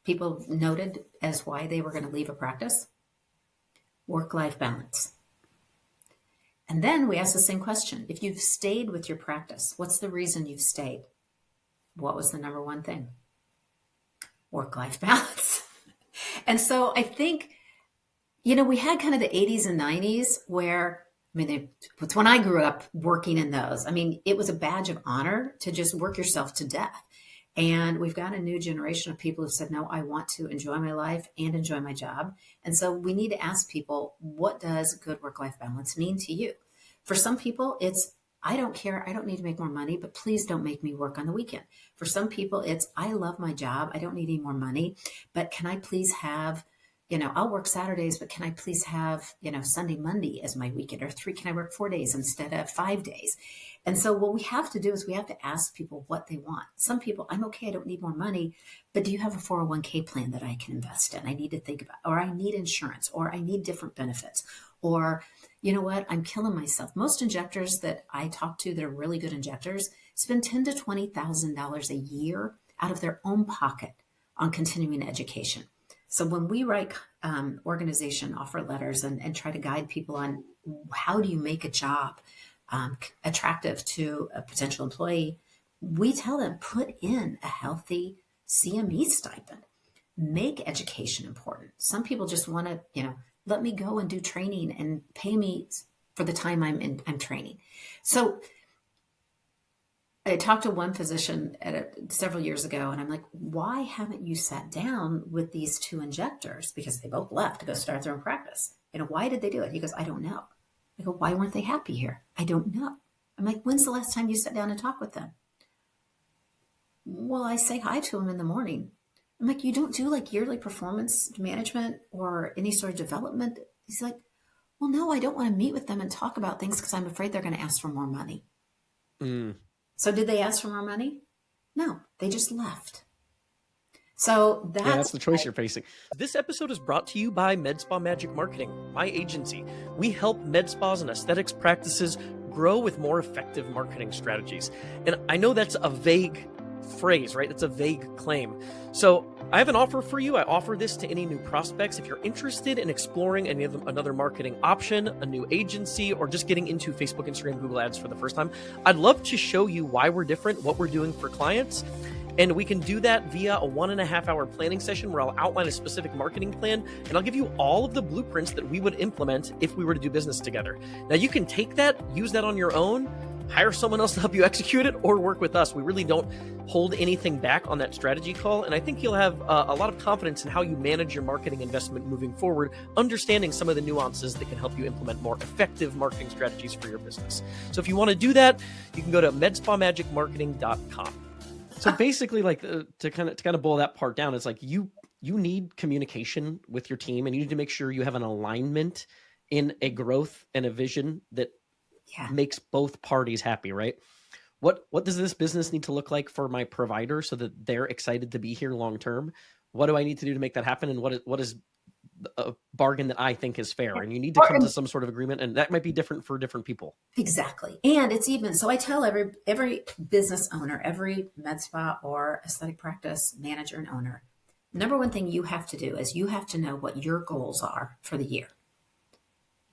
people noted as why they were going to leave a practice? Work-life balance. And then we ask the same question. If you've stayed with your practice, what's the reason you've stayed? What was the number one thing? Work-life balance. And so I think, you know, we had kind of the 80s and 90s where, I mean, it's when I grew up working in those. I mean, it was a badge of honor to just work yourself to death. And we've got a new generation of people who said, no, I want to enjoy my life and enjoy my job. And so we need to ask people, what does good work-life balance mean to you? For some people, it's, I don't care. I don't need to make more money, but please don't make me work on the weekend. For some people, it's, I love my job. I don't need any more money, but can I please have, you know, I'll work Saturdays, but can I please have, you know, Sunday, Monday as my weekend, or can I work 4 days instead of 5 days? And so what we have to do is we have to ask people what they want. Some people, I'm okay, I don't need more money, but do you have a 401k plan that I can invest in? I need to think about, or I need insurance, or I need different benefits, or you know what, I'm killing myself. Most injectors that I talk to that are really good injectors spend $10,000 to $20,000 a year out of their own pocket on continuing education. So when we write organization offer letters and try to guide people on how do you make a job attractive to a potential employee, we tell them put in a healthy CME stipend, make education important. Some people just want to, let me go and do training and pay me for the time I'm training. So I talked to one physician several years ago, and I'm like, why haven't you sat down with these two injectors? Because they both left to go start their own practice. Why did they do it? He goes, I don't know. I go, why weren't they happy here? I don't know. I'm like, when's the last time you sat down and talked with them? Well, I say hi to them in the morning. I'm like, you don't do like yearly performance management or any sort of development? He's like, well, no, I don't want to meet with them and talk about things because I'm afraid they're going to ask for more money. So did they ask for more money? No, they just left. So that's the choice you're facing. This episode is brought to you by MedSpa Magic Marketing, my agency. We help med spas and aesthetics practices grow with more effective marketing strategies. And I know that's a vague phrase, right? That's a vague claim. So I have an offer for you. I offer this to any new prospects. If you're interested in exploring another marketing option, a new agency, or just getting into Facebook, Instagram, Google ads for the first time, I'd love to show you why we're different, what we're doing for clients. And we can do that via a 1.5 hour planning session where I'll outline a specific marketing plan and I'll give you all of the blueprints that we would implement if we were to do business together. Now you can take that, use that on your own, hire someone else to help you execute it, or work with us. We really don't hold anything back on that strategy call. And I think you'll have a lot of confidence in how you manage your marketing investment moving forward, understanding some of the nuances that can help you implement more effective marketing strategies for your business. So if you want to do that, you can go to medspamagicmarketing.com. So basically, like to kind of boil that part down, it's like you need communication with your team, and you need to make sure you have an alignment in a growth and a vision that makes both parties happy, right? What does this business need to look like for my provider so that they're excited to be here long term? What do I need to do to make that happen? And what is a bargain that I think is fair? And you need to come to some sort of agreement, and that might be different for different people. Exactly. And it's even, so I tell every business owner, every med spa or aesthetic practice manager and owner, number one thing you have to do is you have to know what your goals are for the year.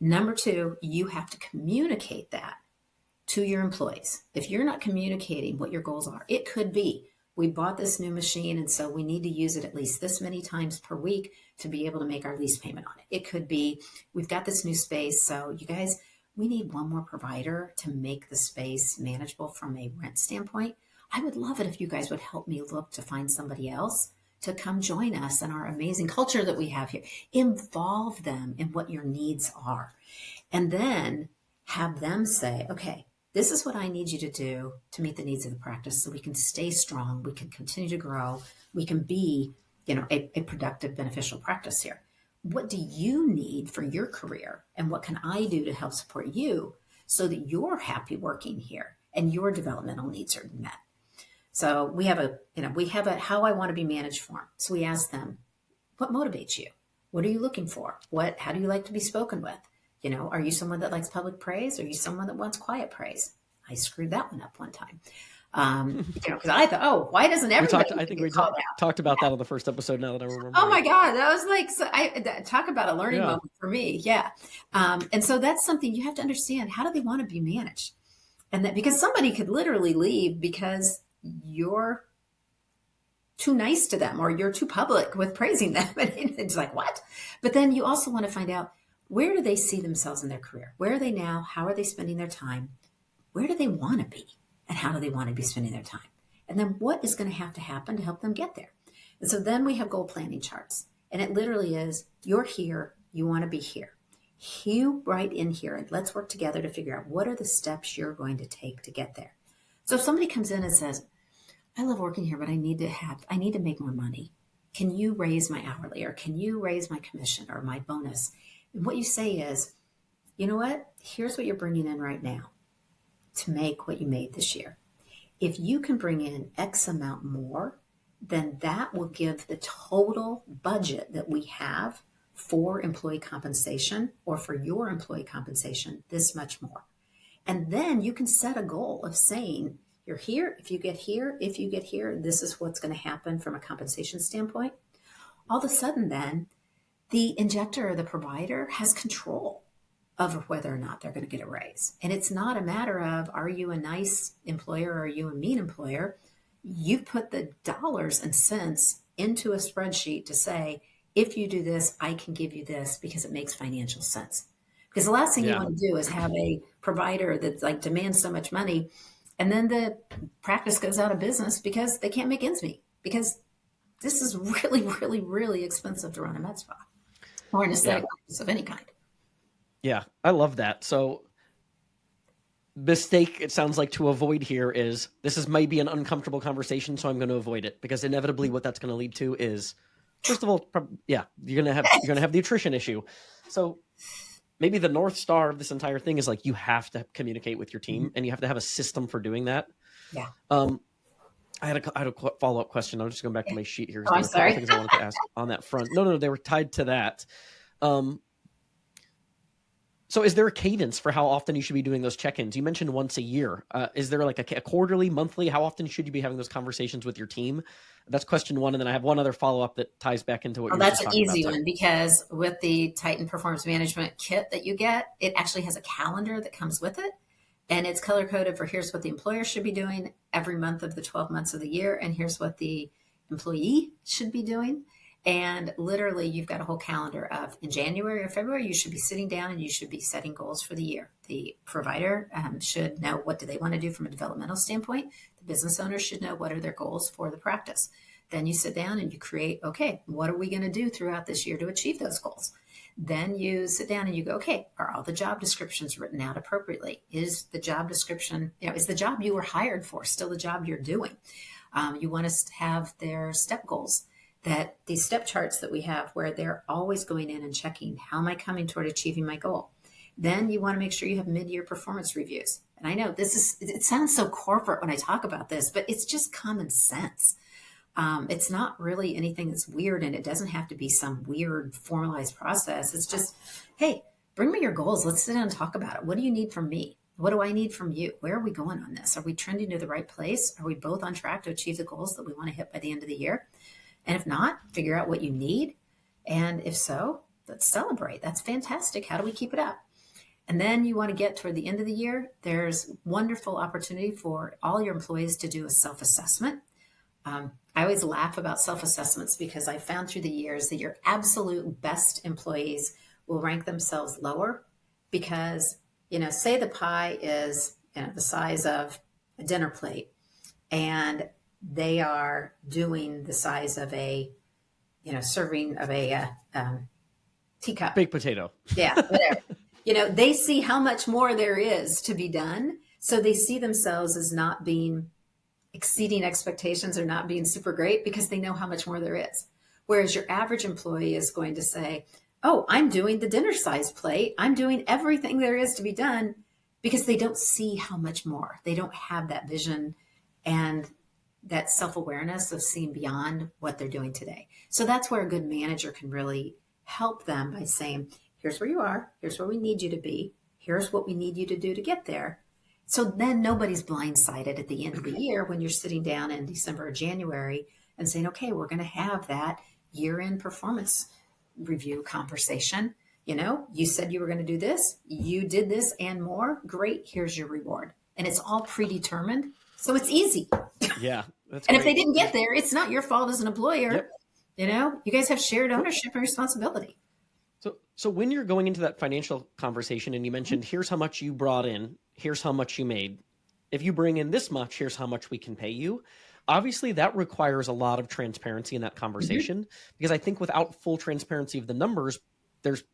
Number two, you have to communicate that to your employees. If you're not communicating what your goals are, it could be, we bought this new machine and so we need to use it at least this many times per week to be able to make our lease payment on it. It could be, we've got this new space, so you guys, we need one more provider to make the space manageable from a rent standpoint. I would love it if you guys would help me look to find somebody else to come join us in our amazing culture that we have here. Involve them in what your needs are. And then have them say, okay, this is what I need you to do to meet the needs of the practice so we can stay strong, we can continue to grow, we can be, a productive, beneficial practice here. What do you need for your career? And what can I do to help support you so that you're happy working here and your developmental needs are met? So we have a how I want to be managed form. So we ask them, what motivates you? What are you looking for? How do you like to be spoken with? Are you someone that likes public praise? Or are you someone that wants quiet praise? I screwed that one up one time. Because I thought, why doesn't everybody? I think we talked about that on the first episode. Now that I remember. Oh my God, that was like, talk about a learning moment for me. Yeah. And so that's something you have to understand. How do they want to be managed? And that because somebody could literally leave because you're too nice to them or you're too public with praising them. And it's like, what? But then you also want to find out, where do they see themselves in their career? Where are they now? How are they spending their time? Where do they want to be? And how do they want to be spending their time? And then what is going to have to happen to help them get there? And so then we have goal planning charts. And it literally is, you're here, you want to be here. You write in here and let's work together to figure out what are the steps you're going to take to get there. So if somebody comes in and says, I love working here, but I need to make more money. Can you raise my hourly, or can you raise my commission or my bonus? And what you say is, you know what? Here's what you're bringing in right now to make what you made this year. If you can bring in X amount more, then that will give the total budget that we have for employee compensation or for your employee compensation this much more. And then you can set a goal of saying, you're here. If you get here, this is what's going to happen from a compensation standpoint. All of a sudden then the injector or the provider has control over whether or not they're going to get a raise. And it's not a matter of, are you a nice employer or are you a mean employer? You put the dollars and cents into a spreadsheet to say, if you do this, I can give you this because it makes financial sense. Because the last thing you want to do is have a provider that like demands so much money and then the practice goes out of business because they can't make ends meet, because this is really, really, really expensive to run a med spa or an aesthetic practice of any kind. Yeah, I love that. So mistake, it sounds like, to avoid here is, this is maybe an uncomfortable conversation, so I'm going to avoid it, because inevitably what that's going to lead to is, first of all, you're going to have the attrition issue. So maybe the North Star of this entire thing is like, you have to communicate with your team and you have to have a system for doing that. Yeah. I had a follow-up question. I'm just going back to my sheet here. Oh, I'm sorry. Things I wanted to ask on that front. No, they were tied to that. So is there a cadence for how often you should be doing those check-ins? You mentioned once a year. Is there like a quarterly, monthly? How often should you be having those conversations with your team? That's question one. And then I have one other follow-up that ties back into what you're That's talking about. That's an easy one, because with the Titan Performance Management kit that you get, it actually has a calendar that comes with it. And it's color-coded for, here's what the employer should be doing every month of the 12 months of the year. And here's what the employee should be doing. And literally, you've got a whole calendar of, in January or February, you should be sitting down and you should be setting goals for the year. The provider should know, what do they want to do from a developmental standpoint. The business owner should know, what are their goals for the practice. Then you sit down and you create, okay, what are we going to do throughout this year to achieve those goals? Then you sit down and you go, okay, are all the job descriptions written out appropriately? Is the job description, is the job you were hired for still the job you're doing? You want to have their step goals, that these step charts that we have, where they're always going in and checking, how am I coming toward achieving my goal? Then you want to make sure you have mid-year performance reviews. And I know it sounds so corporate when I talk about this, but it's just common sense. It's not really anything that's weird, and it doesn't have to be some weird formalized process. It's just, hey, bring me your goals. Let's sit down and talk about it. What do you need from me? What do I need from you? Where are we going on this? Are we trending to the right place? Are we both on track to achieve the goals that we want to hit by the end of the year? And if not, figure out what you need. And if so, let's celebrate. That's fantastic. How do we keep it up? And then you want to get toward the end of the year. There's wonderful opportunity for all your employees to do a self-assessment. I always laugh about self-assessments, because I found through the years that your absolute best employees will rank themselves lower, because, say the pie is the size of a dinner plate, and they are doing the size of a, serving of a teacup. Baked potato. Yeah, whatever. They see how much more there is to be done. So they see themselves as not being exceeding expectations or not being super great, because they know how much more there is. Whereas your average employee is going to say, oh, I'm doing the dinner size plate. I'm doing everything there is to be done, because they don't see how much more. They don't have that vision and that self-awareness of seeing beyond what they're doing today. So that's where a good manager can really help them by saying, here's where you are. Here's where we need you to be. Here's what we need you to do to get there. So then nobody's blindsided at the end of the year when you're sitting down in December or January and saying, okay, we're going to have that year-end performance review conversation. You said you were going to do this. You did this and more. Great. Here's your reward. And it's all predetermined. So it's easy. Yeah. That's and great. If they didn't get there, it's not your fault as an employer. Yep. You guys have shared ownership and responsibility. So when you're going into that financial conversation and you mentioned, here's how much you brought in, here's how much you made. If you bring in this much, here's how much we can pay you. Obviously, that requires a lot of transparency in that conversation, because I think without full transparency of the numbers, there's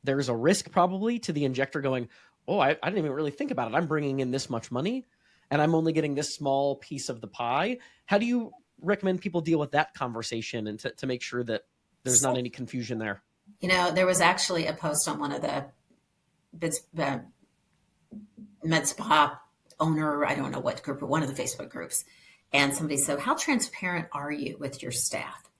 a risk probably to the injector going, oh, I didn't even really think about it. I'm bringing in this much money and I'm only getting this small piece of the pie. How do you recommend people deal with that conversation and to make sure that there's not any confusion there? There was actually a post on one of the med spa owner, I don't know what group, but one of the Facebook groups. And somebody said, how transparent are you with your staff?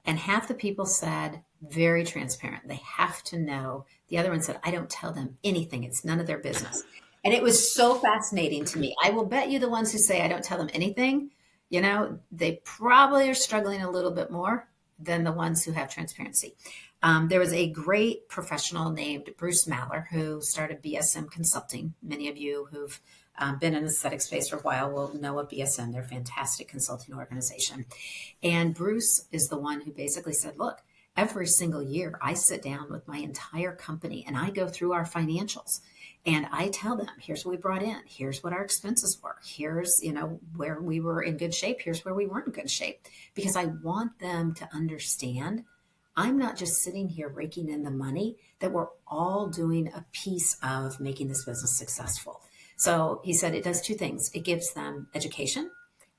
And half the people said, very transparent. They have to know. The other one said, I don't tell them anything. It's none of their business. And it was so fascinating to me. I will bet you the ones who say I don't tell them anything, they probably are struggling a little bit more than the ones who have transparency. There was a great professional named Bruce Maller who started BSM Consulting. Many of you who've been in the aesthetic space for a while will know of BSM. They're a fantastic consulting organization. And Bruce is the one who basically said, look, every single year I sit down with my entire company and I go through our financials. And I tell them, here's what we brought in. Here's what our expenses were. Here's, where we were in good shape. Here's where we weren't in good shape. Because I want them to understand I'm not just sitting here raking in the money, that we're all doing a piece of making this business successful. So he said it does two things. It gives them education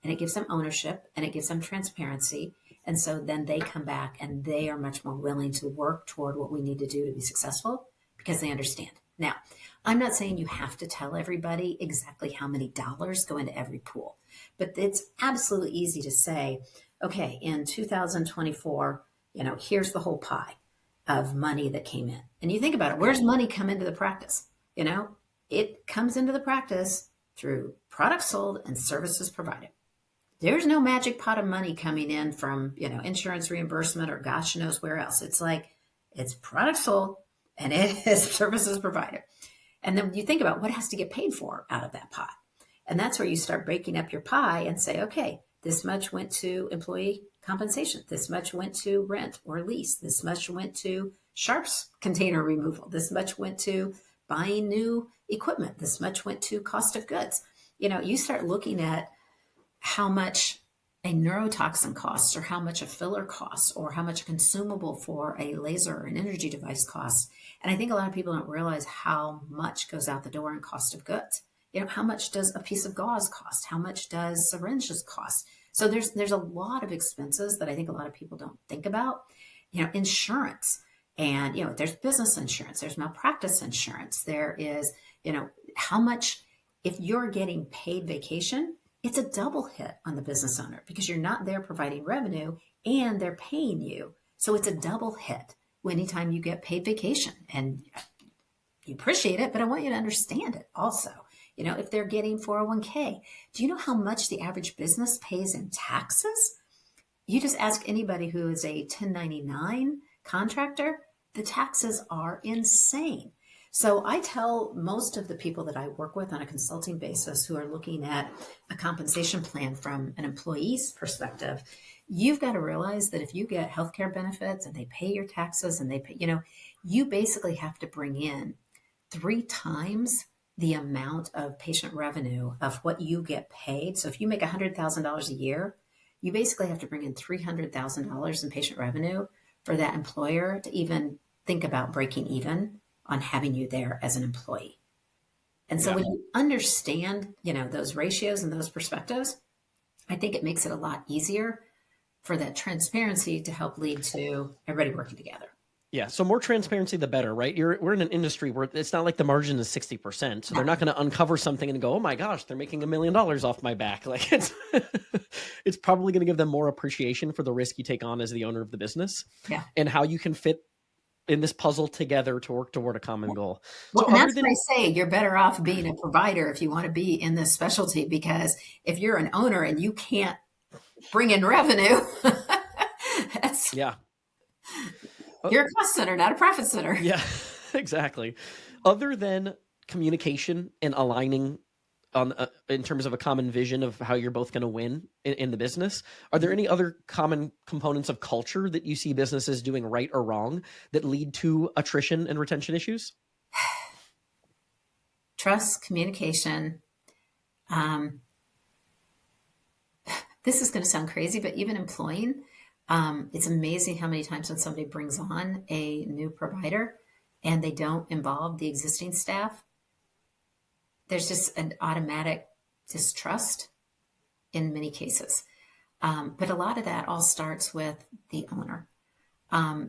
and it gives them ownership and it gives them transparency. And so then they come back and they are much more willing to work toward what we need to do to be successful because they understand. Now, I'm not saying you have to tell everybody exactly how many dollars go into every pool, but it's absolutely easy to say, okay, in 2024, here's the whole pie of money that came in. And you think about it, where's money come into the practice? It comes into the practice through products sold and services provided. There's no magic pot of money coming in from, insurance reimbursement or gosh knows where else. It's like it's products sold and it is services provided. And then you think about what has to get paid for out of that pot. And that's where you start breaking up your pie and say, okay, this much went to employee compensation. This much went to rent or lease. This much went to sharps container removal. This much went to buying new equipment. This much went to cost of goods. You start looking at how much a neurotoxin costs or how much a filler costs or how much a consumable for a laser or an energy device costs. And I think a lot of people don't realize how much goes out the door in cost of goods. How much does a piece of gauze cost? How much does syringes cost? So there's a lot of expenses that I think a lot of people don't think about. Insurance, and there's business insurance, there's malpractice insurance, there is how much, if you're getting paid vacation, it's a double hit on the business owner because you're not there providing revenue and they're paying you. So it's a double hit anytime you get paid vacation, and you appreciate it, but I want you to understand it also. If they're getting 401k, do you know how much the average business pays in taxes? You just ask anybody who is a 1099 contractor, the taxes are insane. So I tell most of the people that I work with on a consulting basis who are looking at a compensation plan from an employee's perspective, you've got to realize that if you get healthcare benefits and they pay your taxes and they pay, you basically have to bring in 3 times the amount of patient revenue of what you get paid. So if you make $100,000 a year, you basically have to bring in $300,000 in patient revenue for that employer to even think about breaking even on having you there as an employee. And so when you understand, those ratios and those perspectives, I think it makes it a lot easier for that transparency to help lead to everybody working together. Yeah. So more transparency, the better, right? We're in an industry where it's not like the margin is 60%. So they're not going to uncover something and go, oh my gosh, they're making $1 million off my back. Like it's probably going to give them more appreciation for the risk you take on as the owner of the business and how you can fit in this puzzle together to work toward a common goal. Well, so that's what I say. You're better off being a provider if you want to be in this specialty, because if you're an owner and you can't bring in revenue, you're a cost center, not a profit center. Yeah, exactly. Other than communication and aligning on in terms of a common vision of how you're both going to win in the business, are there any other common components of culture that you see businesses doing right or wrong that lead to attrition and retention issues? Trust, communication. This is going to sound crazy, but even employing, it's amazing how many times when somebody brings on a new provider and they don't involve the existing staff, there's just an automatic distrust in many cases. But a lot of that all starts with the owner.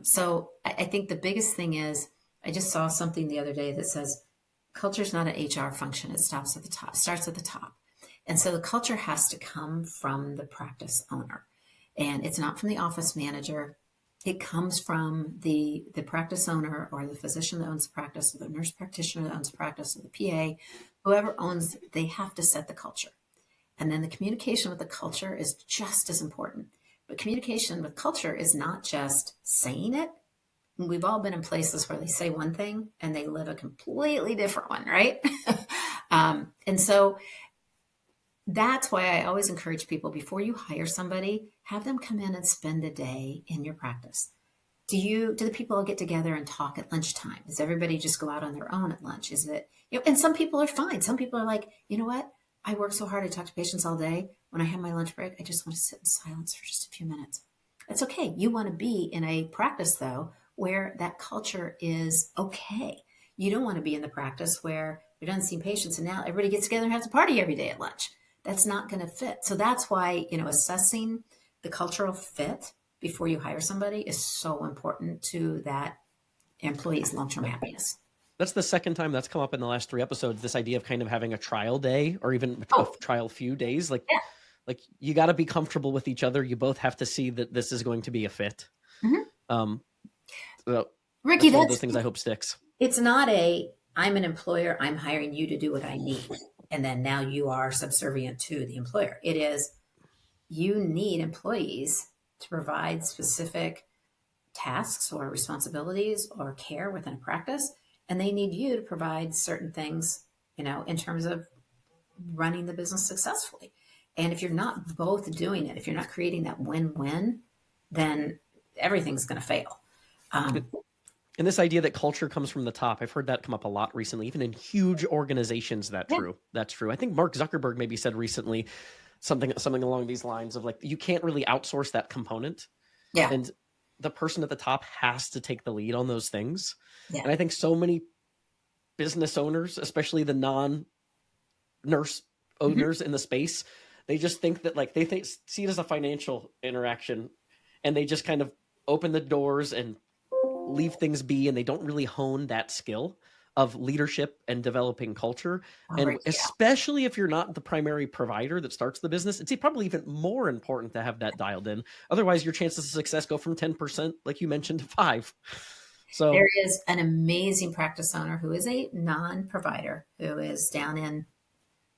So I think the biggest thing is, I just saw something the other day that says, culture is not an HR function. It starts at the top. And so the culture has to come from the practice owner. And it's not from the office manager. It comes from the practice owner or the physician that owns the practice, or the nurse practitioner that owns the practice, or the PA, whoever owns, they have to set the culture. And then the communication with the culture is just as important. But communication with culture is not just saying it. We've all been in places where they say one thing and they live a completely different one, right? And so that's why I always encourage people, before you hire somebody, have them come in and spend a day in your practice. Do the people all get together and talk at lunchtime? Does everybody just go out on their own at lunch? Is it, and some people are fine. Some people are like, you know what? I work so hard. I talk to patients all day. When I have my lunch break, I just want to sit in silence for just a few minutes. That's okay. You want to be in a practice, though, where that culture is okay. You don't want to be in the practice where you're done seeing patients and now everybody gets together and has a party every day at lunch. That's not going to fit. So that's why, assessing the cultural fit before you hire somebody is so important to that employee's long-term happiness. That's the second time that's come up in the last 3 episodes, this idea of kind of having a trial day or even a trial few days. Like you got to be comfortable with each other. You both have to see that this is going to be a fit. Mm-hmm. So Ricky, that's one of those things I hope sticks. It's not I'm an employer, I'm hiring you to do what I need. And then now you are subservient to the employer. It is, you need employees to provide specific tasks or responsibilities or care within a practice. And they need you to provide certain things, in terms of running the business successfully. And if you're not both doing it, if you're not creating that win-win, then everything's going to fail. And this idea that culture comes from the top, I've heard that come up a lot recently, even in huge organizations. That's true. I think Mark Zuckerberg maybe said recently something along these lines of like, you can't really outsource that component. Yeah. And the person at the top has to take the lead on those things. Yeah. And I think so many business owners, especially the non-nurse owners in the space, they just think that like they see it as a financial interaction and they just kind of open the doors and leave things be, and they don't really hone that skill of leadership and developing culture. And especially if you're not the primary provider that starts the business, it's probably even more important to have that dialed in. Otherwise, your chances of success go from 10%, like you mentioned, to 5%. So there is an amazing practice owner who is a non-provider, who is down in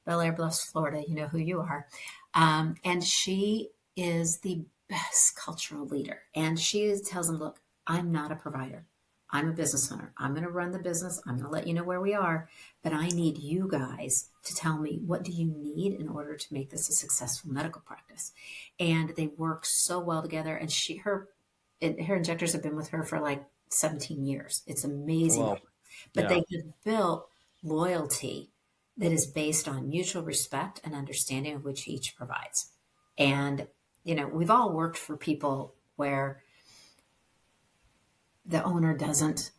Bel Air Bluffs, Florida. You know who you are. And she is the best cultural leader. And she tells them, look, I'm not a provider. I'm a business owner. I'm going to run the business. I'm going to let you know where we are, but I need you guys to tell me, what do you need in order to make this a successful medical practice? And they work so well together. And her injectors have been with her for like 17 years. It's amazing. Whoa. But they have built loyalty that is based on mutual respect and understanding of which each provides. And, we've all worked for people where the owner doesn't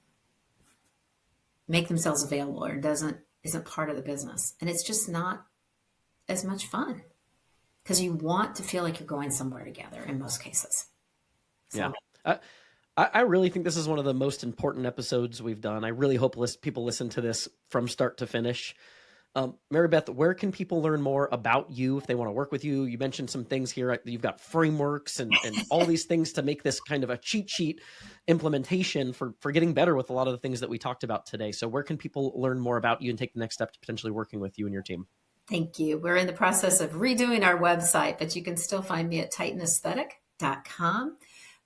make themselves available or isn't part of the business. And it's just not as much fun because you want to feel like you're going somewhere together in most cases. So. Yeah. I really think this is one of the most important episodes we've done. I really hope people listen to this from start to finish. Mary Beth, where can people learn more about you if they want to work with you? You mentioned some things here. You've got frameworks and all these things to make this kind of a cheat sheet implementation for getting better with a lot of the things that we talked about today. So where can people learn more about you and take the next step to potentially working with you and your team? Thank you. We're in the process of redoing our website, but you can still find me at titanesthetic.com.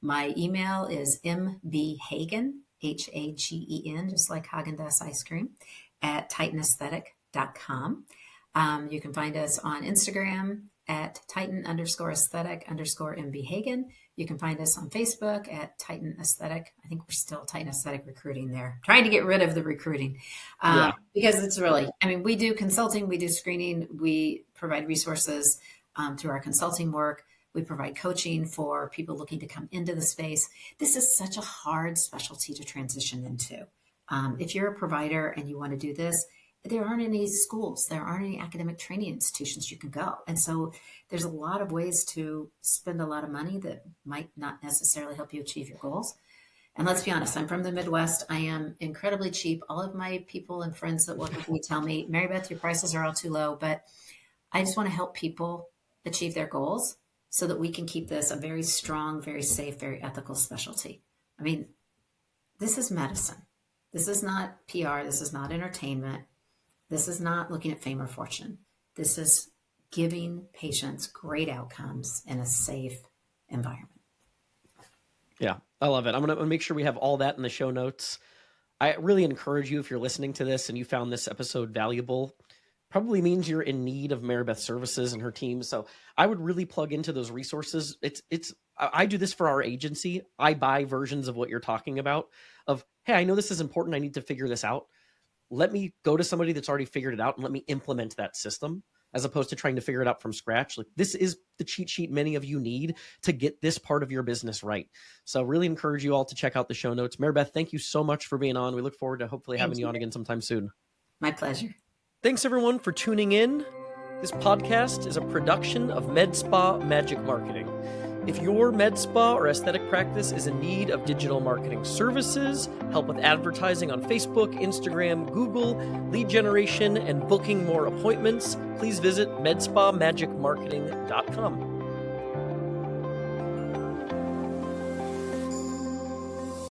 My email is mbhagen, Hagen, just like Haagen-Dazs ice cream, at titanesthetic.com. You can find us on Instagram at Titan_aesthetic_MBHagen. You can find us on Facebook at Titan Aesthetic. I think we're still Titan Aesthetic Recruiting there. Trying to get rid of the recruiting because it's really, we do consulting, we do screening, we provide resources through our consulting work. We provide coaching for people looking to come into the space. This is such a hard specialty to transition into. If you're a provider and you want to do this, there aren't any schools, there aren't any academic training institutions you can go. And so there's a lot of ways to spend a lot of money that might not necessarily help you achieve your goals. And let's be honest, I'm from the Midwest. I am incredibly cheap. All of my people and friends that work with me tell me, Mary Beth, your prices are all too low, but I just want to help people achieve their goals so that we can keep this a very strong, very safe, very ethical specialty. This is medicine. This is not PR. This is not entertainment. This is not looking at fame or fortune. This is giving patients great outcomes in a safe environment. Yeah, I love it. I'm going to make sure we have all that in the show notes. I really encourage you, if you're listening to this and you found this episode valuable, probably means you're in need of Mary Beth services and her team. So I would really plug into those resources. I do this for our agency. I buy versions of what you're talking about of, hey, I know this is important. I need to figure this out. Let me go to somebody that's already figured it out and let me implement that system, as opposed to trying to figure it out from scratch. Like, this is the cheat sheet many of you need to get this part of your business right. So really encourage you all to check out the show notes. Mary Beth, thank you so much for being on. We look forward to hopefully having you on again sometime soon. My pleasure. Thanks everyone for tuning in. This podcast is a production of Med Spa Magic Marketing. If your med spa or aesthetic practice is in need of digital marketing services, help with advertising on Facebook, Instagram, Google, lead generation, and booking more appointments, please visit medspamagicmarketing.com.